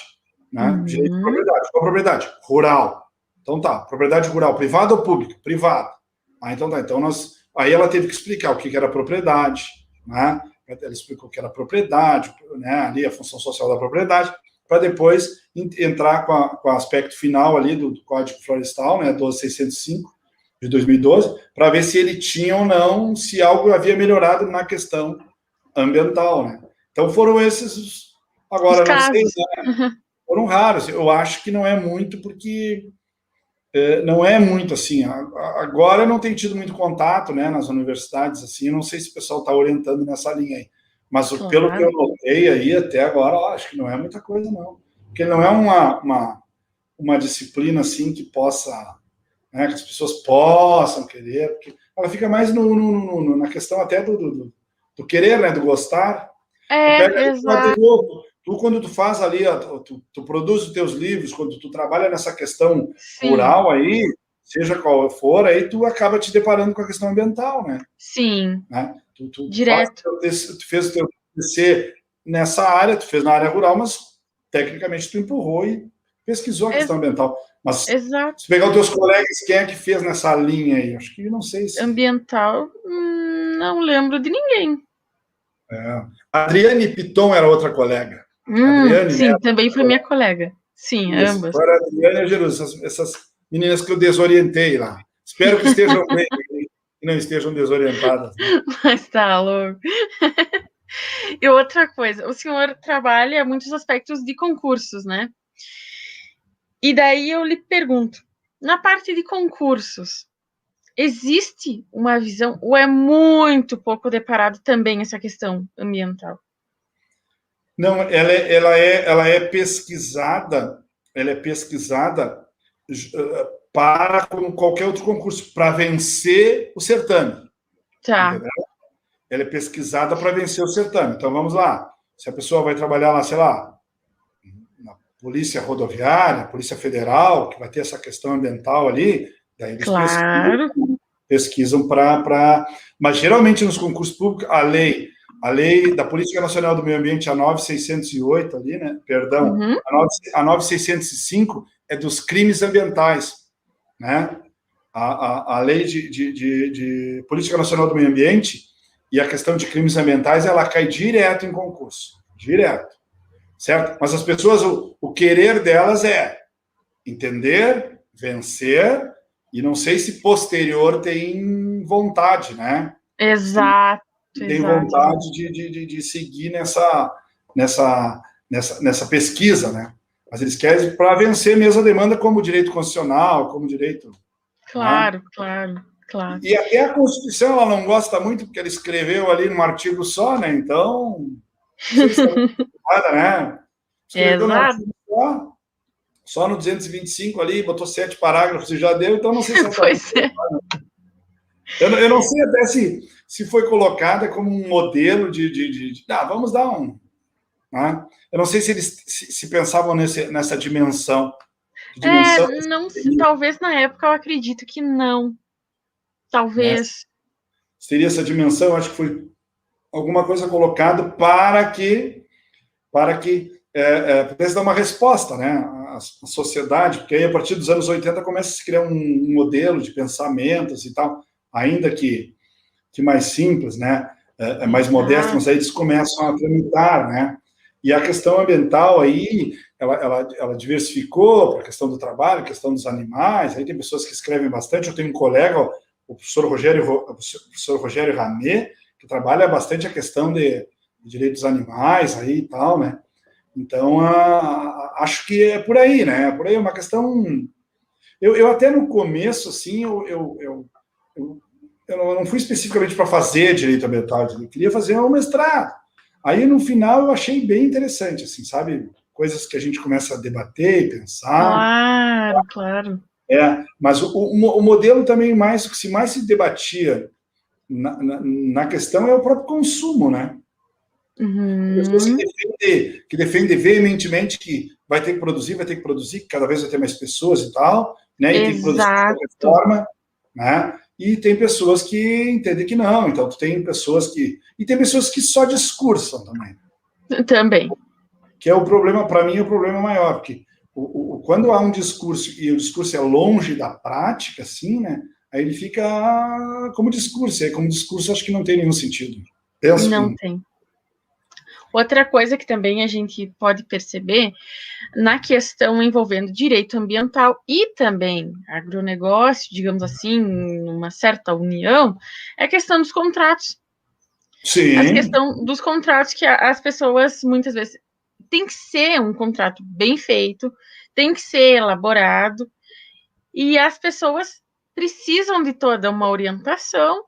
né? Direito de propriedade. Qual propriedade? Rural. Então tá, propriedade rural, privada ou pública? Privada. Então tá, então aí ela teve que explicar o que era propriedade, né? Ela explicou o que era propriedade, né? Ali a função social da propriedade, para depois entrar com o aspecto final ali do Código Florestal, né? 12605, de 2012, para ver se ele tinha ou não, se algo havia melhorado na questão ambiental, né? Então foram esses, agora não sei, né? Foram raros, eu acho que não é muito, porque não é muito assim, agora não tem tido muito contato, né, nas universidades, assim, não sei se o pessoal está orientando nessa linha aí, mas pelo que eu notei aí, até agora, acho que não é muita coisa, não, porque não é uma disciplina, assim, que possa, né, que as pessoas possam querer, porque ela fica mais na questão até do querer, né, do gostar. Exato. Tu, quando tu faz ali, tu produz os teus livros, quando tu trabalha nessa questão rural aí, seja qual for, aí tu acaba te deparando com a questão ambiental, né? Sim. Né? Tu Direto. Tu fez o teu TCC nessa área, tu fez na área rural, mas tecnicamente tu empurrou e pesquisou a questão ambiental. Mas Exato. se pegar os teus colegas, quem é que fez nessa linha aí? Acho que não sei se... Ambiental, não lembro de ninguém. A Adriane Piton era outra colega. Adriane, sim, né? também foi minha colega. Sim, Isso, ambas. agora a Adriane e a Jerusa, essas meninas que eu desorientei lá. Espero que estejam bem, que não estejam desorientadas. Né? Mas tá louco. E outra coisa, o senhor trabalha muitos aspectos de concursos, né? E daí eu lhe pergunto, na parte de concursos, existe uma visão, ou é muito pouco deparado também essa questão ambiental? Não, ela é pesquisada para, como qualquer outro concurso, para vencer o certame. Tá. Entendeu? Ela é pesquisada para vencer o certame. Então, vamos lá. Se a pessoa vai trabalhar lá, sei lá, na Polícia Rodoviária, Polícia Federal, que vai ter essa questão ambiental ali, daí eles pesquisam para... Mas, geralmente, nos concursos públicos, a lei da Política Nacional do Meio Ambiente, a 9608 ali, né? Perdão, a 9605 é dos crimes ambientais, né? A lei de Política Nacional do Meio Ambiente e a questão de crimes ambientais, ela cai direto em concurso, direto, certo? Mas as pessoas, o querer delas é entender, vencer, e não sei se posterior tem vontade, né? Exato. Tem vontade de seguir nessa pesquisa, né? Mas eles querem para vencer mesmo a demanda como direito constitucional, como direito... Claro, né? claro. E até a Constituição ela não gosta muito, porque ela escreveu ali num artigo só, né? Então, não sei se nada, né? Escreveu num artigo só no 225 ali, botou 7 parágrafos e já deu, então não sei se pois é. Eu não sei até se foi colocada como um modelo vamos dar um... Né? Eu não sei se eles se pensavam nessa dimensão. Não, talvez na época eu acredito que não. Talvez. Seria essa dimensão, acho que foi alguma coisa colocada para que pudesse dar uma resposta, né? A sociedade, porque aí a partir dos anos 80 começa a se criar um modelo de pensamentos e tal, ainda que mais simples, né? Mais modesto, mas aí eles começam a tramitar, né? E a questão ambiental aí, ela diversificou para a questão do trabalho, a questão dos animais, aí tem pessoas que escrevem bastante, eu tenho um colega, o professor Rogério Ramé, que trabalha bastante a questão de direitos dos animais aí e tal, né? Então, acho que é por aí, né? Por aí é uma questão... Eu até no começo, assim, eu não fui especificamente para fazer direito ambiental, eu queria fazer um mestrado. Aí, no final, eu achei bem interessante, assim, sabe? Coisas que a gente começa a debater e pensar. Claro. Mas o modelo também, o que mais se debatia na questão é o próprio consumo, né? Pessoas que defendem veementemente que vai ter que produzir, cada vez vai ter mais pessoas e tal, né? E tem que produzir de qualquer Exato. forma, né? E tem pessoas que entendem que não, então tu tem pessoas que... E tem pessoas que só discursam também. Também. Que é o problema, para mim, é o problema maior, porque quando há um discurso e o discurso é longe da prática, assim, né? Aí ele fica como discurso, e aí como discurso acho que não tem nenhum sentido. Penso Não que... tem. Outra coisa que também a gente pode perceber na questão envolvendo direito ambiental e também agronegócio, digamos assim, uma certa união, é a questão dos contratos. A Sim. questão dos contratos que as pessoas, muitas vezes, tem que ser um contrato bem feito, tem que ser elaborado, e as pessoas precisam de toda uma orientação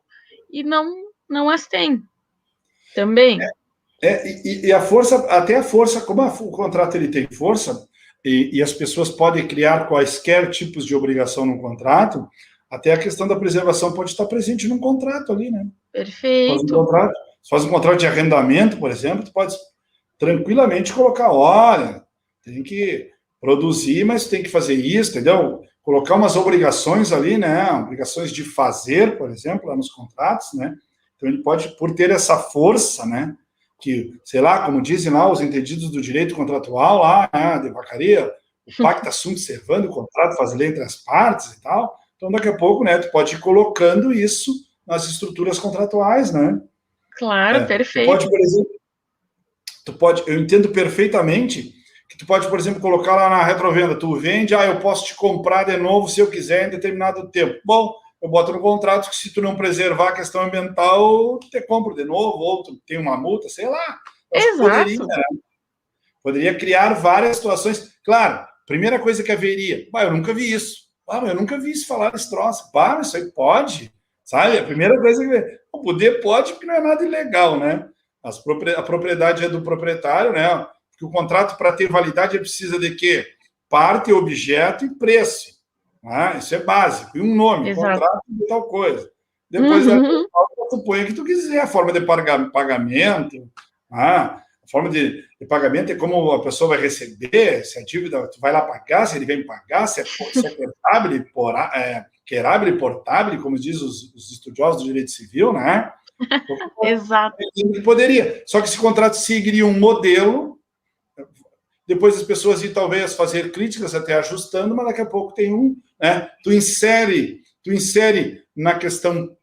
e não as têm também. E a força, até a força, como o contrato ele tem força, e as pessoas podem criar quaisquer tipos de obrigação no contrato, até a questão da preservação pode estar presente num contrato ali, né? Perfeito. Faz um contrato de arrendamento, por exemplo, tu pode tranquilamente colocar, olha, tem que produzir, mas tem que fazer isso, entendeu? Colocar umas obrigações ali, né? Obrigações de fazer, por exemplo, lá nos contratos, né? Então ele pode, por ter essa força, né? Que, sei lá, como dizem lá os entendidos do direito contratual, lá, né, de vacaria, o pacta sunt servanda, o contrato faz lei entre as partes e tal. Então, daqui a pouco, né, tu pode ir colocando isso nas estruturas contratuais, né? Claro, Tu perfeito. pode, por exemplo, eu entendo perfeitamente que tu pode, por exemplo, colocar lá na retrovenda, tu vende, eu posso te comprar de novo se eu quiser em determinado tempo. Bom, eu boto no contrato que se tu não preservar a questão ambiental, tu te compro de novo, ou tu tem uma multa, sei lá. Eu acho que poderia criar várias situações. Claro, primeira coisa que haveria, eu nunca vi isso. Eu nunca vi isso falar desse troço. Isso aí pode, sabe? A primeira coisa que poder pode, porque não é nada ilegal, né? A propriedade é do proprietário, né? Porque o contrato, para ter validade, precisa de quê? Parte, objeto e preço. Isso é básico. E um nome, Exato. contrato de tal coisa. Depois, tu põe o que tu quiser, a forma de pagamento, a forma de pagamento é como a pessoa vai receber, se a dívida, tu vai lá pagar, se ele vem pagar, se é querável e portável, como diz os estudiosos do direito civil, né? Exato. Poderia. Só que esse contrato seguiria um modelo, depois as pessoas iam talvez fazer críticas até ajustando, mas daqui a pouco tem né? Tu insere na questão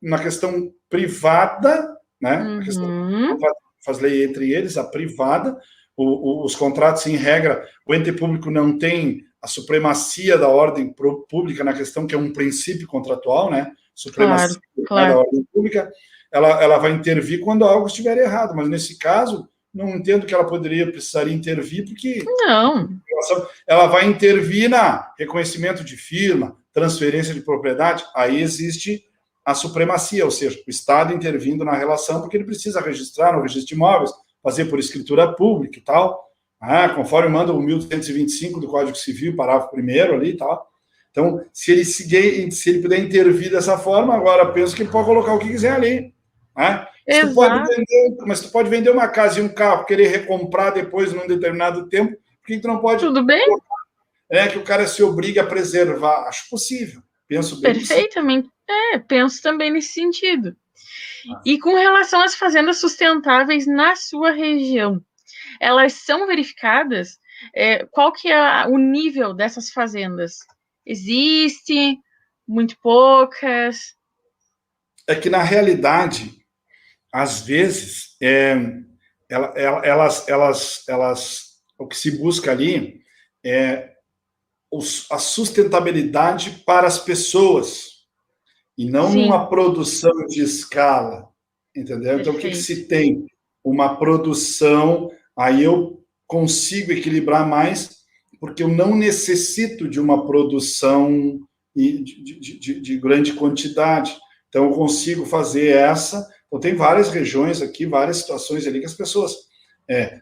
privada, né? A questão faz lei entre eles, a privada, os contratos em regra, o ente público não tem a supremacia da ordem pública na questão que é um princípio contratual, né? Supremacia da ordem pública, ela vai intervir quando algo estiver errado, mas nesse caso não entendo que ela precisaria intervir, porque ela vai intervir na reconhecimento de firma, transferência de propriedade, aí existe a supremacia, ou seja, o Estado intervindo na relação, porque ele precisa registrar no registro de imóveis, fazer por escritura pública e tal, conforme manda o 1125 do Código Civil, parágrafo 1º ali e tal. Então, se ele puder intervir dessa forma, agora penso que ele pode colocar o que quiser ali. Mas tu pode vender uma casa e um carro, querer recomprar depois num determinado tempo, por que tu não pode... Tudo bem? Que o cara se obrigue a preservar. Acho possível. Penso bem. Perfeitamente. Penso também nesse sentido. E com relação às fazendas sustentáveis na sua região, elas são verificadas? Qual que é o nível dessas fazendas? Existe? Muito poucas? É que, na realidade, às vezes, o que se busca ali é a sustentabilidade para as pessoas e não uma produção de escala, entendeu? Então, o que se tem? Uma produção, aí eu consigo equilibrar mais, porque eu não necessito de uma produção de grande quantidade. Então, eu consigo fazer essa. Então, tem várias regiões aqui, várias situações ali que as pessoas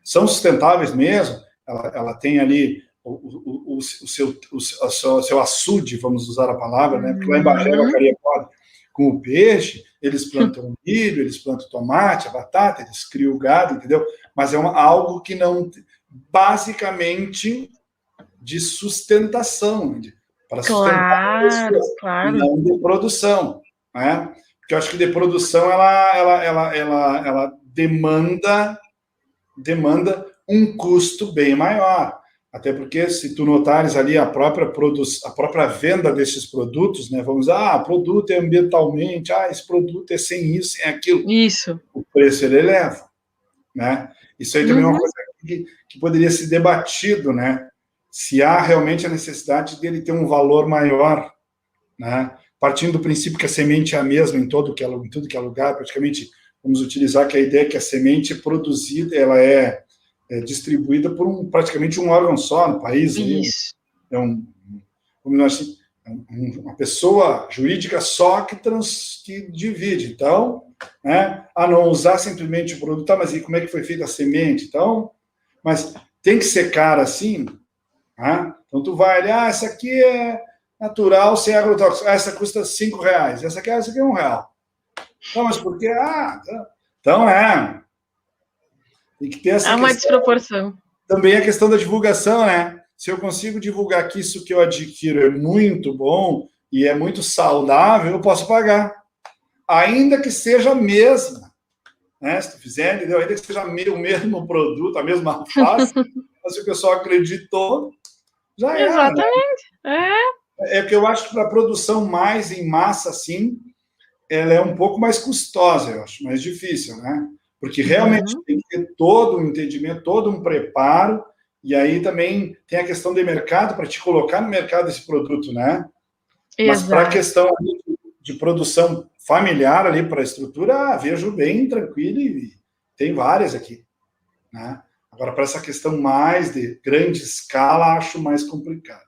são sustentáveis mesmo, ela tem ali o seu açude, vamos usar a palavra, né? Porque lá em Bagé, a vacaria pode, com o peixe, eles plantam milho, eles plantam tomate, a batata, eles criam o gado, entendeu? Mas é algo que não... Basicamente, de sustentação, para sustentar pessoas, claro. não de produção, né? Porque eu acho que de produção ela demanda um custo bem maior. Até porque, se tu notares ali a própria venda desses produtos, né? Vamos dizer, o produto é ambientalmente, esse produto é sem isso, sem aquilo. Isso. O preço ele eleva, né? Isso aí também é uma coisa que poderia ser debatido, né? Se há realmente a necessidade dele ter um valor maior, né? Partindo do princípio que a semente é a mesma em tudo que é lugar, praticamente, vamos utilizar que a ideia é que a semente produzida, ela é distribuída por praticamente um órgão só no país. Isso. Uma pessoa jurídica só que divide. Então, né, não usar simplesmente o produto, mas e como é que foi feita a semente? Então, mas tem que ser cara assim, né? Então tu vai ali, essa aqui é natural, sem agrotóxico, essa custa R$5, essa aqui é R$1. Então, mas por quê? Então tem que ter essa Há uma questão. desproporção. Também a questão da divulgação, né? Se eu consigo divulgar que isso que eu adquiro é muito bom e é muito saudável, eu posso pagar. Ainda que seja a mesma. Né? Se tu fizer, entendeu? Ainda que seja o mesmo produto, a mesma face, mas se o pessoal acreditou, já era. Exatamente. Né? É que eu acho que para a produção mais em massa, assim, ela é um pouco mais custosa, eu acho, mais difícil, né? Porque realmente tem que ter todo um entendimento, todo um preparo, e aí também tem a questão de mercado, para te colocar no mercado esse produto, né? Exato. Mas para a questão de produção familiar ali, para a estrutura, vejo bem tranquilo, e tem várias aqui, né? Agora, para essa questão mais de grande escala, acho mais complicado.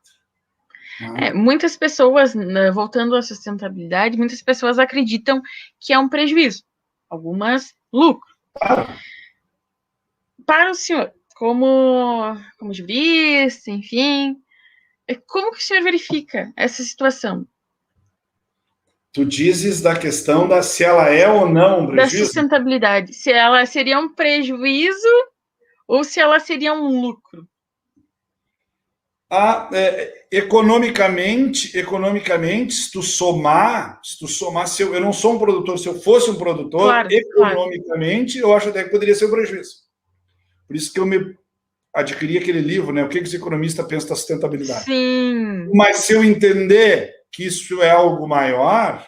Muitas pessoas, voltando à sustentabilidade, muitas pessoas acreditam que é um prejuízo, algumas lucro. Para o senhor, como jurista, enfim, como que o senhor verifica essa situação? Tu dizes da questão se ela é ou não um prejuízo? Da sustentabilidade, se ela seria um prejuízo ou se ela seria um lucro? Economicamente, se tu somar, eu não sou um produtor, se eu fosse um produtor, claro, economicamente, claro. Eu acho até que poderia ser um prejuízo. Por isso que eu me adquiri aquele livro, né? O que os economistas pensam da sustentabilidade. Sim. Mas se eu entender que isso é algo maior,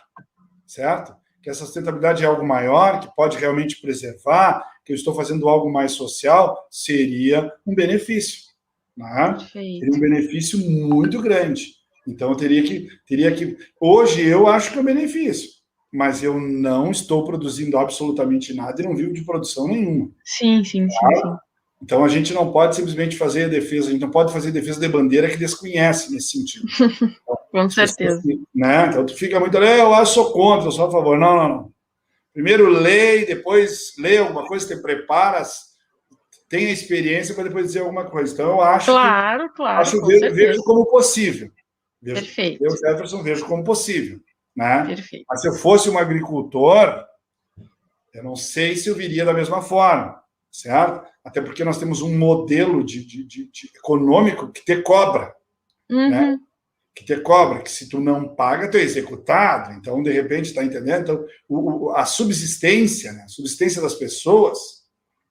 certo? Que essa sustentabilidade é algo maior, que pode realmente preservar, que eu estou fazendo algo mais social, seria um benefício. Né? Seria um benefício muito grande. Então, eu teria que... Hoje, eu acho que é um benefício, mas eu não estou produzindo absolutamente nada e não vivo de produção nenhuma. Sim. Então, a gente não pode simplesmente fazer a defesa, a gente não pode fazer defesa de bandeira que desconhece nesse sentido. Com certeza. Né? Então, tu fica muito... eu sou contra, eu sou a favor. Não. Primeiro lê, depois lê alguma coisa, te preparas, tem a experiência para depois dizer alguma coisa. Então, eu acho vejo como possível. Perfeito. Eu, Jefferson, vejo como possível. Né? Perfeito. Mas se eu fosse um agricultor, eu não sei se eu viria da mesma forma, certo? Até porque nós temos um modelo de econômico que te cobra. Né? Que te cobra, que se tu não paga, tu é executado. Então, de repente, está entendendo? Então, a subsistência, né? A subsistência das pessoas,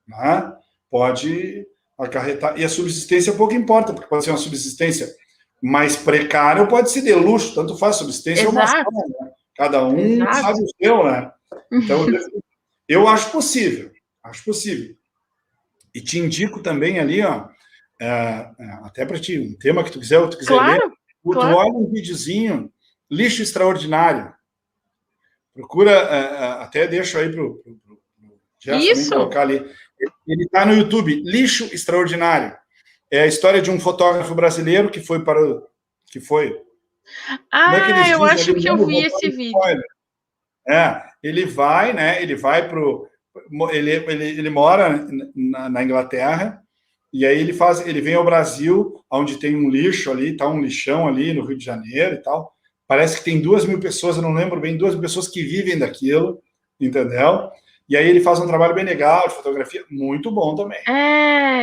né? Pode acarretar. E a subsistência pouco importa, porque pode ser uma subsistência mais precária ou pode ser de luxo, tanto faz subsistência ou uma ação, né? Cada um sabe o seu, né? Então, eu acho possível. E te indico também ali, ó, até para ti, um tema que tu quiser ler, claro. Tu olha um videozinho, Lixo Extraordinário. Procura, até deixo aí para o Jefferson colocar ali. Ele está no YouTube, Lixo Extraordinário. É a história de um fotógrafo brasileiro que foi para o... eu acho que eu vi esse vídeo. Ele vai, né? Ele vai para o... Ele mora na Inglaterra, e aí ele vem ao Brasil, onde tem um lixo ali, tá um lixão ali no Rio de Janeiro e tal. Parece que tem 2.000 pessoas, eu não lembro bem, 2.000 pessoas que vivem daquilo, entendeu? E aí ele faz um trabalho bem legal de fotografia, muito bom também.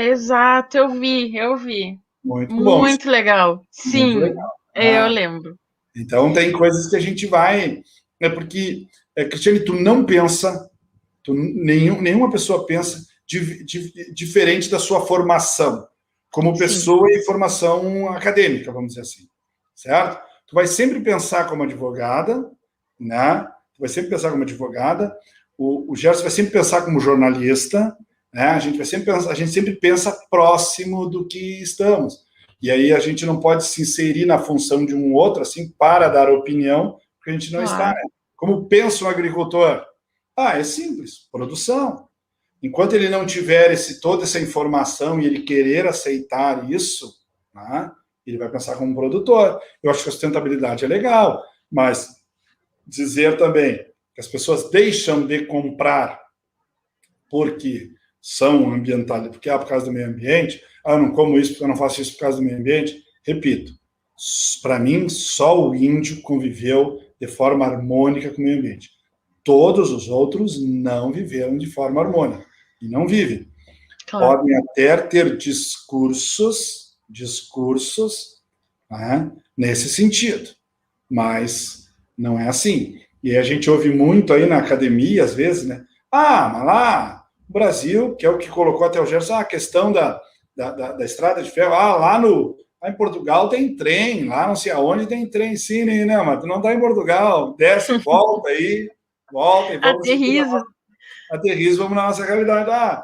Exato, eu vi. muito bons. Muito legal. Sim, Muito legal. eu lembro. Então, tem coisas que a gente vai... É porque, Cristiane, tu não pensa, nenhuma pessoa pensa diferente da sua formação, como pessoa e formação acadêmica, vamos dizer assim, certo? Tu vai sempre pensar como advogada, né? Tu vai sempre pensar como advogada, o Gerson vai sempre pensar como jornalista, né? A gente sempre pensa próximo do que estamos. E aí a gente não pode se inserir na função de um outro, assim, para dar opinião, porque a gente não está, né? Como pensa um agricultor? É simples, produção. Enquanto ele não tiver toda essa informação e ele querer aceitar isso, né, ele vai pensar como produtor. Eu acho que a sustentabilidade é legal, mas dizer também que as pessoas deixam de comprar porque são ambientalistas, porque é por causa do meio ambiente, eu não como isso porque eu não faço isso por causa do meio ambiente. Repito, para mim, só o índio conviveu de forma harmônica com o meio ambiente. Todos os outros não viveram de forma harmônica. E não vivem. Claro. Podem até ter discursos, né, nesse sentido, mas não é assim. E a gente ouve muito aí na academia, às vezes, né? Mas lá, o Brasil, que é o que colocou até o Gerson, a questão da estrada de ferro, lá em Portugal tem trem, lá não sei aonde tem trem, sim, né? Mas tu não está em Portugal, desce, volta aí, volta e vamos... Aterriza, vamos na nossa realidade.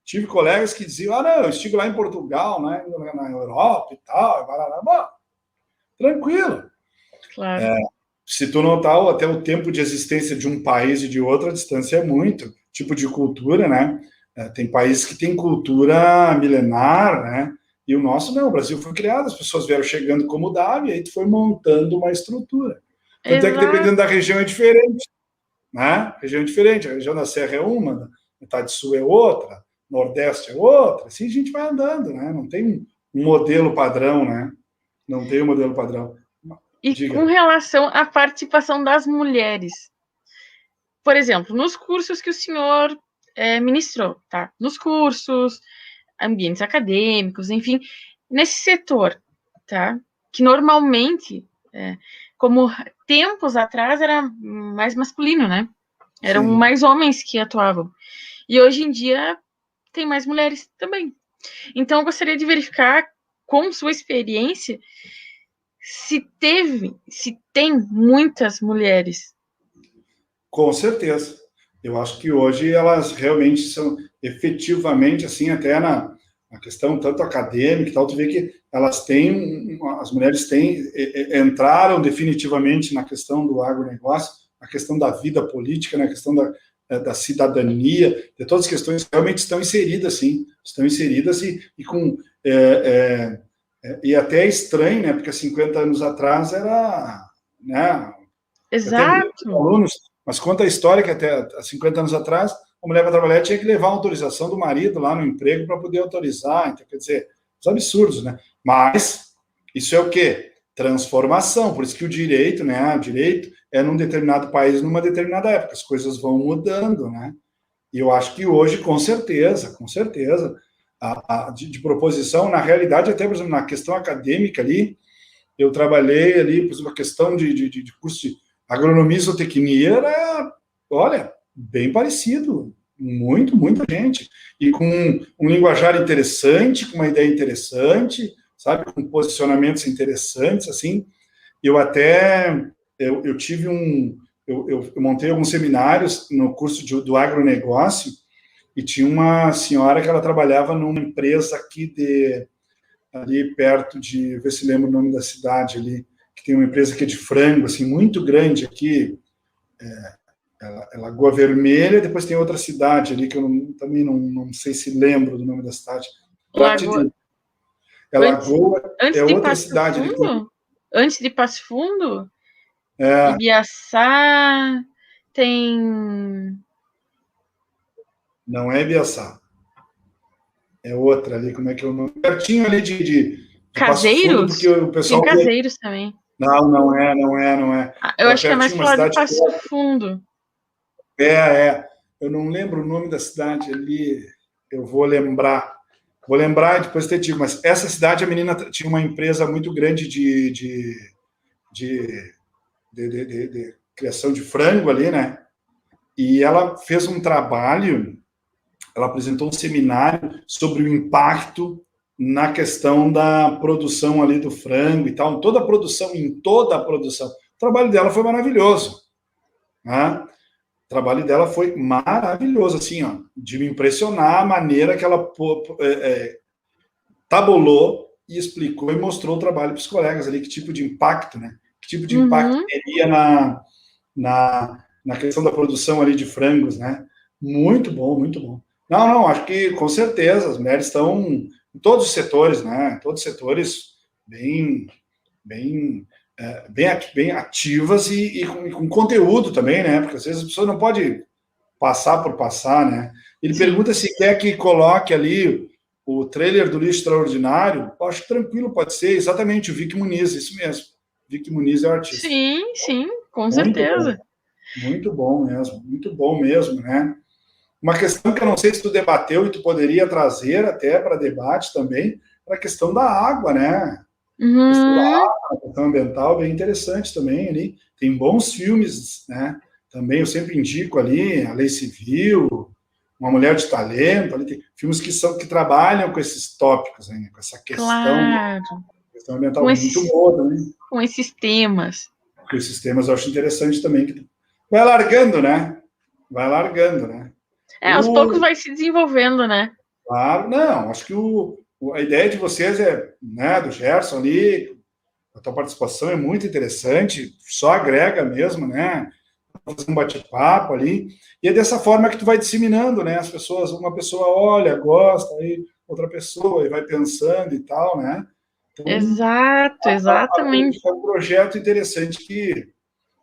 Tive colegas que diziam, não, eu estive lá em Portugal, né, na Europa e tal, bom, tranquilo. Claro. Se tu notar, até o tempo de existência de um país e de outro, a distância é muito. Tipo de cultura, né? Tem países que têm cultura milenar, né? E o nosso não, o Brasil foi criado, as pessoas vieram chegando como dava, e aí tu foi montando uma estrutura. Tanto é que dependendo da região é diferente. Né? Região diferente, a região da Serra é uma, metade sul é outra, Nordeste é outra, assim a gente vai andando, né? Não tem um modelo padrão, né? Não tem um modelo padrão. E com relação à participação das mulheres, por exemplo, nos cursos que o senhor ministrou, tá? Nos cursos, ambientes acadêmicos, enfim, nesse setor, tá? Que normalmente, como tempos atrás era mais masculino, né? Eram mais homens que atuavam. E hoje em dia tem mais mulheres também. Então, eu gostaria de verificar, com sua experiência, se tem muitas mulheres. Com certeza. Eu acho que hoje elas realmente são efetivamente, assim, até na questão tanto acadêmica e tal, tu vê que as mulheres entraram definitivamente na questão do agronegócio, na questão da vida política, na questão da cidadania, de todas as questões que realmente estão inseridas, sim, e até é estranho, né, porque há 50 anos atrás era, né, exato, alunos, mas conta a história que até há 50 anos atrás, a mulher para trabalhar tinha que levar uma autorização do marido lá no emprego para poder autorizar, então, quer dizer, os absurdos, né? Mas isso é o quê? Transformação, por isso que o direito, né? O direito é num determinado país, numa determinada época, as coisas vão mudando, né? E eu acho que hoje, com certeza, de proposição, na realidade, até, por exemplo, na questão acadêmica ali, eu trabalhei ali, por exemplo, a questão de curso de agronomia e zootecnia era, olha, bem parecido, muita gente, e com um linguajar interessante, com uma ideia interessante, sabe, com posicionamentos interessantes, assim. Eu montei alguns seminários no curso do agronegócio, e tinha uma senhora que ela trabalhava numa empresa aqui ali perto de, ver se lembro o nome da cidade ali, que tem uma empresa que é de frango, assim, muito grande aqui, é Lagoa Vermelha, depois tem outra cidade ali, que eu também não sei se lembro do nome da cidade. Lagoa... Lagoa é outra cidade. Antes de Passo Fundo? Ibiaçá, tem... Não é Ibiaçá. É outra ali, como é que é o nome? Pertinho ali de Caseiros? Passo Fundo, porque o pessoal... Tem Caseiros também. Não é. Eu acho que é mais pro lado de Passo Fundo. Eu não lembro o nome da cidade ali, eu vou lembrar. Vou lembrar e depois te digo, mas essa cidade, a menina tinha uma empresa muito grande de criação de frango ali, né? E ela fez um trabalho, ela apresentou um seminário sobre o impacto na questão da produção ali do frango e tal, toda a produção, em toda a produção. O trabalho dela foi maravilhoso, né? O trabalho dela foi maravilhoso, assim, ó, de me impressionar a maneira que ela tabulou e explicou e mostrou o trabalho para os colegas ali, que tipo de impacto, né? Que tipo de impacto teria na questão da produção ali de frangos, né? Muito bom, muito bom. Não, acho que com certeza as mulheres estão em todos os setores, né? Todos os setores bem ativas e com conteúdo também, né? Porque às vezes a pessoa não pode passar por passar, né? Ele pergunta se quer que coloque ali o trailer do Lixo Extraordinário. Acho que tranquilo, pode ser exatamente o Vic Muniz, isso mesmo. Vic Muniz é o artista. Sim, com certeza. Muito bom mesmo, né? Uma questão que eu não sei se tu debateu e tu poderia trazer até para debate também, para a questão da água, né? A questão da água, a questão ambiental, bem interessante também ali. Tem bons filmes, né? Também eu sempre indico ali A Lei Civil, Uma Mulher de Talento, ali tem filmes que trabalham com esses tópicos, né? Com essa questão ambiental muito boa também. Com esses temas. Com esses temas eu acho interessante também. Que vai largando, né? Aos poucos vai se desenvolvendo, né? Claro, não, acho que a ideia de vocês né, do Gerson ali, a tua participação é muito interessante, só agrega mesmo, né? Fazer um bate-papo ali, e é dessa forma que tu vai disseminando, né? As pessoas, uma pessoa olha, gosta, aí outra pessoa, e vai pensando e tal, né? Então, exatamente. É um projeto interessante que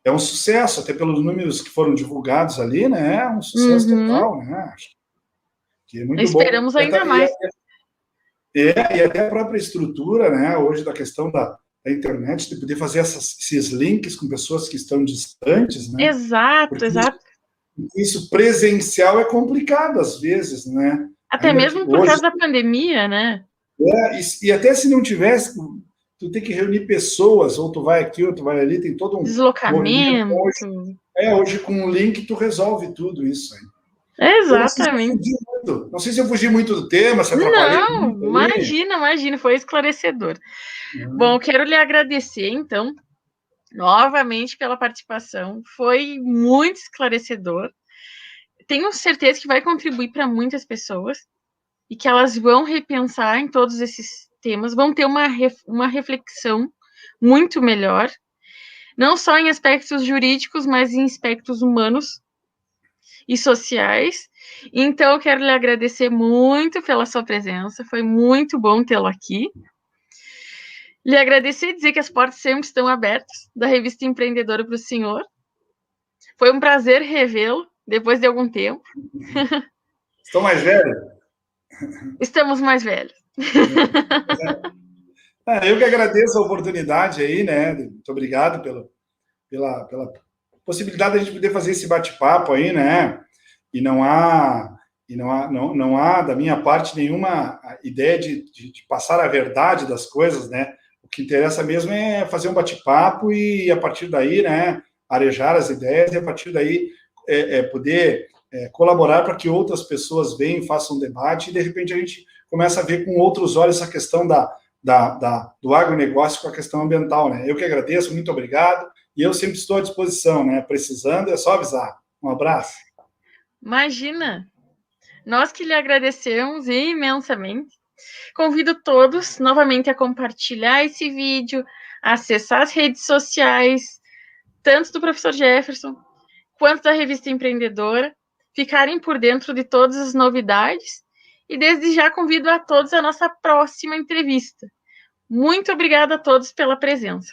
é um sucesso, até pelos números que foram divulgados ali, né? É um sucesso total, né? Acho que é muito Esperamos bom. ainda mais. E até a própria estrutura, né? Hoje, da questão da internet, de poder fazer esses links com pessoas que estão distantes, né? Exato. Isso presencial é complicado às vezes, né? Até ainda mesmo por causa da pandemia, né? E até se não tivesse, tu tem que reunir pessoas, ou tu vai aqui, ou tu vai ali, tem todo um deslocamento. Hoje com um link tu resolve tudo isso aí. Exatamente. Não sei se eu fugi muito do tema, se atrapalhei. Não, imagina, foi esclarecedor. Bom, quero lhe agradecer, então, novamente pela participação. Foi muito esclarecedor. Tenho certeza que vai contribuir para muitas pessoas e que elas vão repensar em todos esses temas, vão ter uma reflexão muito melhor, não só em aspectos jurídicos, mas em aspectos humanos e sociais. Então, eu quero lhe agradecer muito pela sua presença, foi muito bom tê-lo aqui. Lhe agradecer e dizer que as portas sempre estão abertas da Revista Empreendedora para o senhor. Foi um prazer revê-lo depois de algum tempo. Estão mais velhos? Estamos mais velhos. Eu que agradeço a oportunidade aí, né? Muito obrigado pela possibilidade de a gente poder fazer esse bate-papo aí, né? E não há da minha parte nenhuma ideia de passar a verdade das coisas, né? O que interessa mesmo é fazer um bate-papo e a partir daí, né? Arejar as ideias e a partir daí poder colaborar para que outras pessoas venham, façam um debate e de repente a gente começa a ver com outros olhos essa questão do agronegócio com a questão ambiental, né? Eu que agradeço, muito obrigado, e eu sempre estou à disposição, né? Precisando, é só avisar. Um abraço. Imagina! Nós que lhe agradecemos imensamente. Convido todos novamente a compartilhar esse vídeo, a acessar as redes sociais, tanto do professor Jefferson, quanto da Revista Empreendedora, ficarem por dentro de todas as novidades e desde já convido a todos à nossa próxima entrevista. Muito obrigada a todos pela presença.